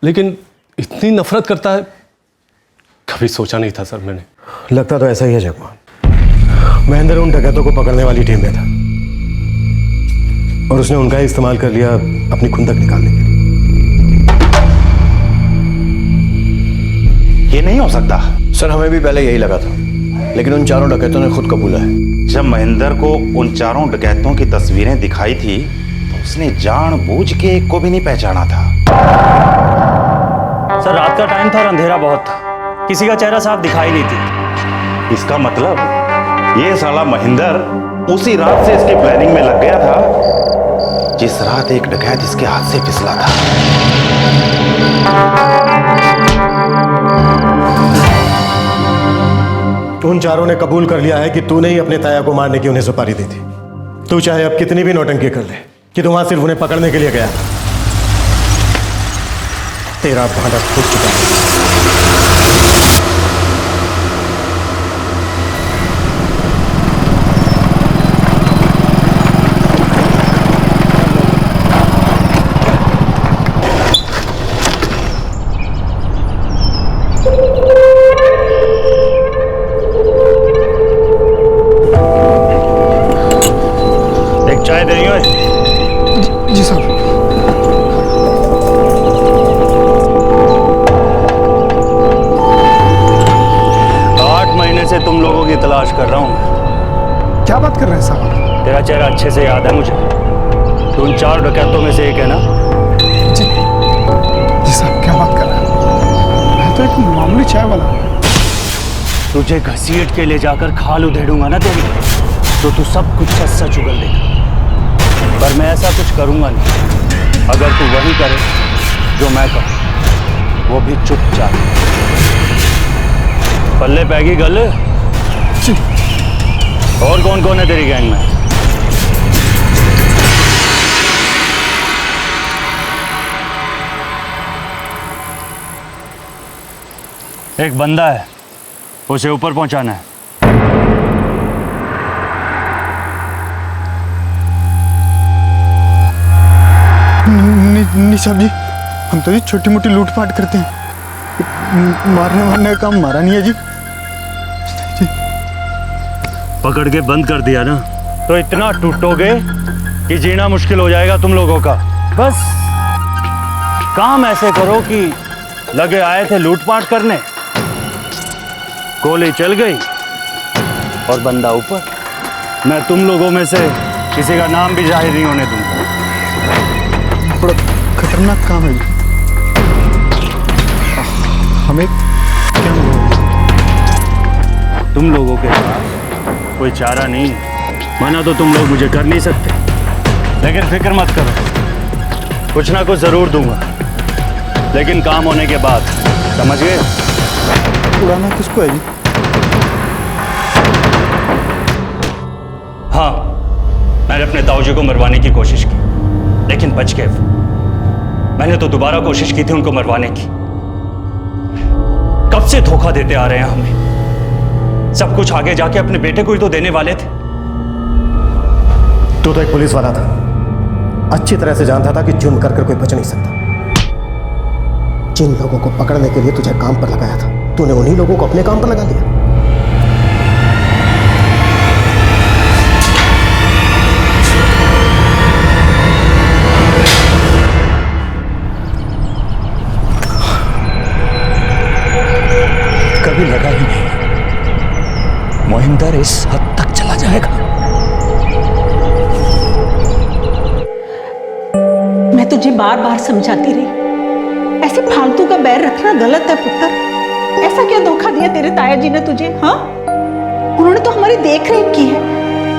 लेकिन इतनी नफरत करता है कभी सोचा नहीं था सर मैंने। लगता तो ऐसा ही है जगमोहन। महेंद्र उन डकैतों को पकड़ने वाली टीम में था और उसने उनका इस्तेमाल कर लिया अपनी खुंदक निकालने के लिए। ये नहीं हो सकता सर, हमें भी पहले यही लगा था, लेकिन उन चारों डकैतों ने खुद कबूला है। जब महेंद्र को उन चारों डकैतों की तस्वीरें दिखाई थी तो उसने जानबूझ के एक को भी नहीं पहचाना था। सर रात का टाइम था और अंधेरा बहुत था, किसी का चेहरा साफ दिखाई नहीं थी। इसका मतलब ये साला महेंद्र उसी रात से इसकी प्लानिंग में लग गया था जिस रात एक डकैत इसके हाथ से फिसला था। उन चारों ने कबूल कर लिया है कि तूने ही अपने ताया को मारने की उन्हें सुपारी दी थी। तू चाहे अब कितनी भी नौटंकी कर ले कि तू वहां सिर्फ उन्हें पकड़ने के लिए गया था। तेरा भांडा फूट चुका है। चाय देनी है? जी साहब। से तुम लोगों की तलाश कर रहा हूं। क्या बात कर रहे हैं साहब? तेरा चेहरा अच्छे से याद है मुझे। तू उन 4 डकैतों में से एक है ना? जी तो एक मामूली चाय वाला। तुझे घसीट के ले जाकर खाल उधेड़ूंगा ना तेरी, तो तू सब कुछ सच सच उगल देगा। पर मैं ऐसा कुछ करूंगा नहीं। अगर तू वही करे जो मैं कहूं, वो भी चुपचाप। पल्ले पैगी गल। और कौन कौन है तेरी गैंग में? एक बंदा है, उसे ऊपर पहुंचाना है। नहीं साहब जी, हम तो जी छोटी मोटी लूटपाट करते हैं, मारने का काम मारा नहीं है जी। पकड़ के बंद कर दिया ना तो इतना टूटोगे कि जीना मुश्किल हो जाएगा तुम लोगों का। बस काम ऐसे करो कि लगे आए थे लूटपाट करने, गोली चल गई और बंदा ऊपर। मैं तुम लोगों में से किसी का नाम भी जाहिर नहीं होने दूंगा। बड़ा खतरनाक काम है जी। हमें क्या तुम लोगों के पास कोई चारा नहीं, मना तो तुम लोग मुझे कर नहीं सकते, लेकिन फिक्र मत करो, कुछ ना कुछ जरूर दूंगा, लेकिन काम होने के बाद, समझ गए? उड़ाना किसको है जी? हाँ, मैंने अपने ताऊजी को मरवाने की कोशिश की, लेकिन बच गए वो। मैंने तो दोबारा कोशिश की थी उनको मरवाने की। कब से धोखा देते आ रहे हैं हमें। सब कुछ आगे जाके अपने बेटे को ही तो देने वाले थे। तू तो एक पुलिस वाला था, अच्छी तरह से जानता था कि जुर्म कर कोई बच नहीं सकता। जिन लोगों को पकड़ने के लिए तुझे काम पर लगाया था, तूने उन्हीं लोगों को अपने काम पर लगा लिया। कभी लगा ही नहीं मोहिंदर इस हद तक चला जाएगा। मैं तुझे बार बार समझाती रही, ऐसे फालतू का बैर रखना गलत है पुत्र। ऐसा क्या धोखा दिया तेरे ताया जी ने तुझे? हाँ, उन्होंने तो हमारी देख रेख की है।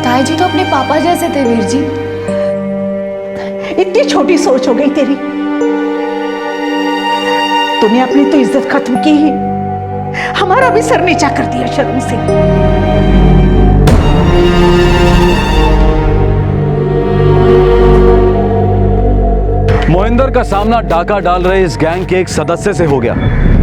ताया जी तो अपने पापा जैसे थे वीर जी। इतनी छोटी सोच हो गई तेरी। तूने अपनी तो इज्जत खत्म की ही, हमारा भी सर नीचा कर दिया शर्म से। मोहिंदर का सामना डाका डाल रहे इस गैंग के एक सदस्य से हो गया।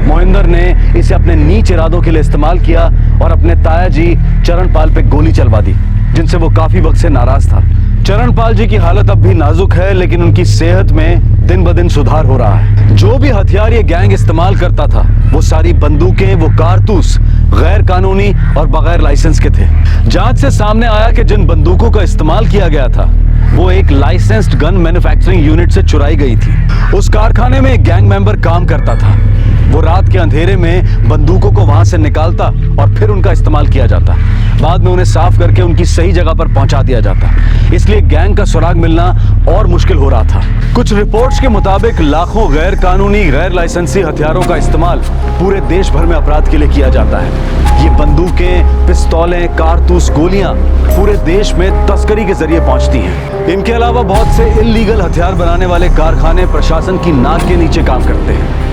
मोहिंदर ने इसे अपने नीच इरादों के लिए इस्तेमाल किया और अपने ताया जी चरणपाल पे गोली चलवा दी, जिनसे वो काफी वक्त से नाराज था। चरणपाल जी की हालत अब भी नाजुक है, लेकिन उनकी सेहत में दिन ब दिन सुधार हो रहा है। जो भी हथियार ये गैंग इस्तेमाल करता था, वो सारी बंदूकें, वो कारतूस गैर कानूनी और बगैर लाइसेंस के थे। जांच से सामने आया कि जिन बंदूकों का इस्तेमाल किया गया था, वो एक लाइसेंस्ड गन मैन्युफैक्चरिंग यूनिट से चुराई गई थी। उस कारखाने में एक गैंग मेंबर काम करता था। वो रात के अंधेरे में बंदूकों को वहां से निकालता और फिर उनका इस्तेमाल किया जाता। बाद में उन्हें साफ करके उनकी सही जगह पर पहुंचा दिया जाता। इसलिए गैंग का सुराग मिलना और मुश्किल हो रहा था। कुछ रिपोर्ट्स के मुताबिक लाखों गैर कानूनी, गैर लाइसेंसी हथियारों का इस्तेमाल पूरे देश भर में अपराध के लिए किया जाता है। ये बंदूकें, पिस्तौलें, कारतूस, गोलियां पूरे देश में तस्करी के जरिए पहुंचती हैं। इनके अलावा बहुत से इल्लीगल हथियार बनाने वाले कारखाने प्रशासन की नाक के नीचे काम करते हैं।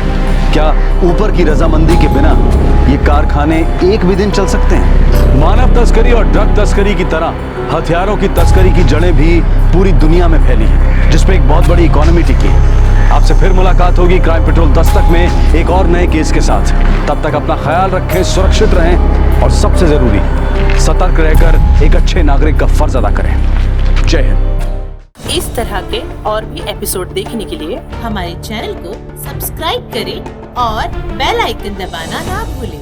क्या ऊपर की रजामंदी के बिना ये कारखाने एक भी दिन चल सकते हैं? मानव तस्करी और ड्रग तस्करी की तरह हथियारों की तस्करी की जड़ें भी पूरी दुनिया में फैली हैं, जिसपे एक बहुत बड़ी इकोनॉमी टिकी है। आपसे फिर मुलाकात होगी क्राइम पेट्रोल दस्तक में एक और नए केस के साथ। तब तक अपना ख्याल रखें, सुरक्षित रहें और सबसे जरूरी सतर्क रहकर एक अच्छे नागरिक का फर्ज अदा करें। जय हिंद। इस तरह के और भी एपिसोड देखने के लिए हमारे चैनल को सब्सक्राइब करें और बेल आइकन दबाना ना भूलें।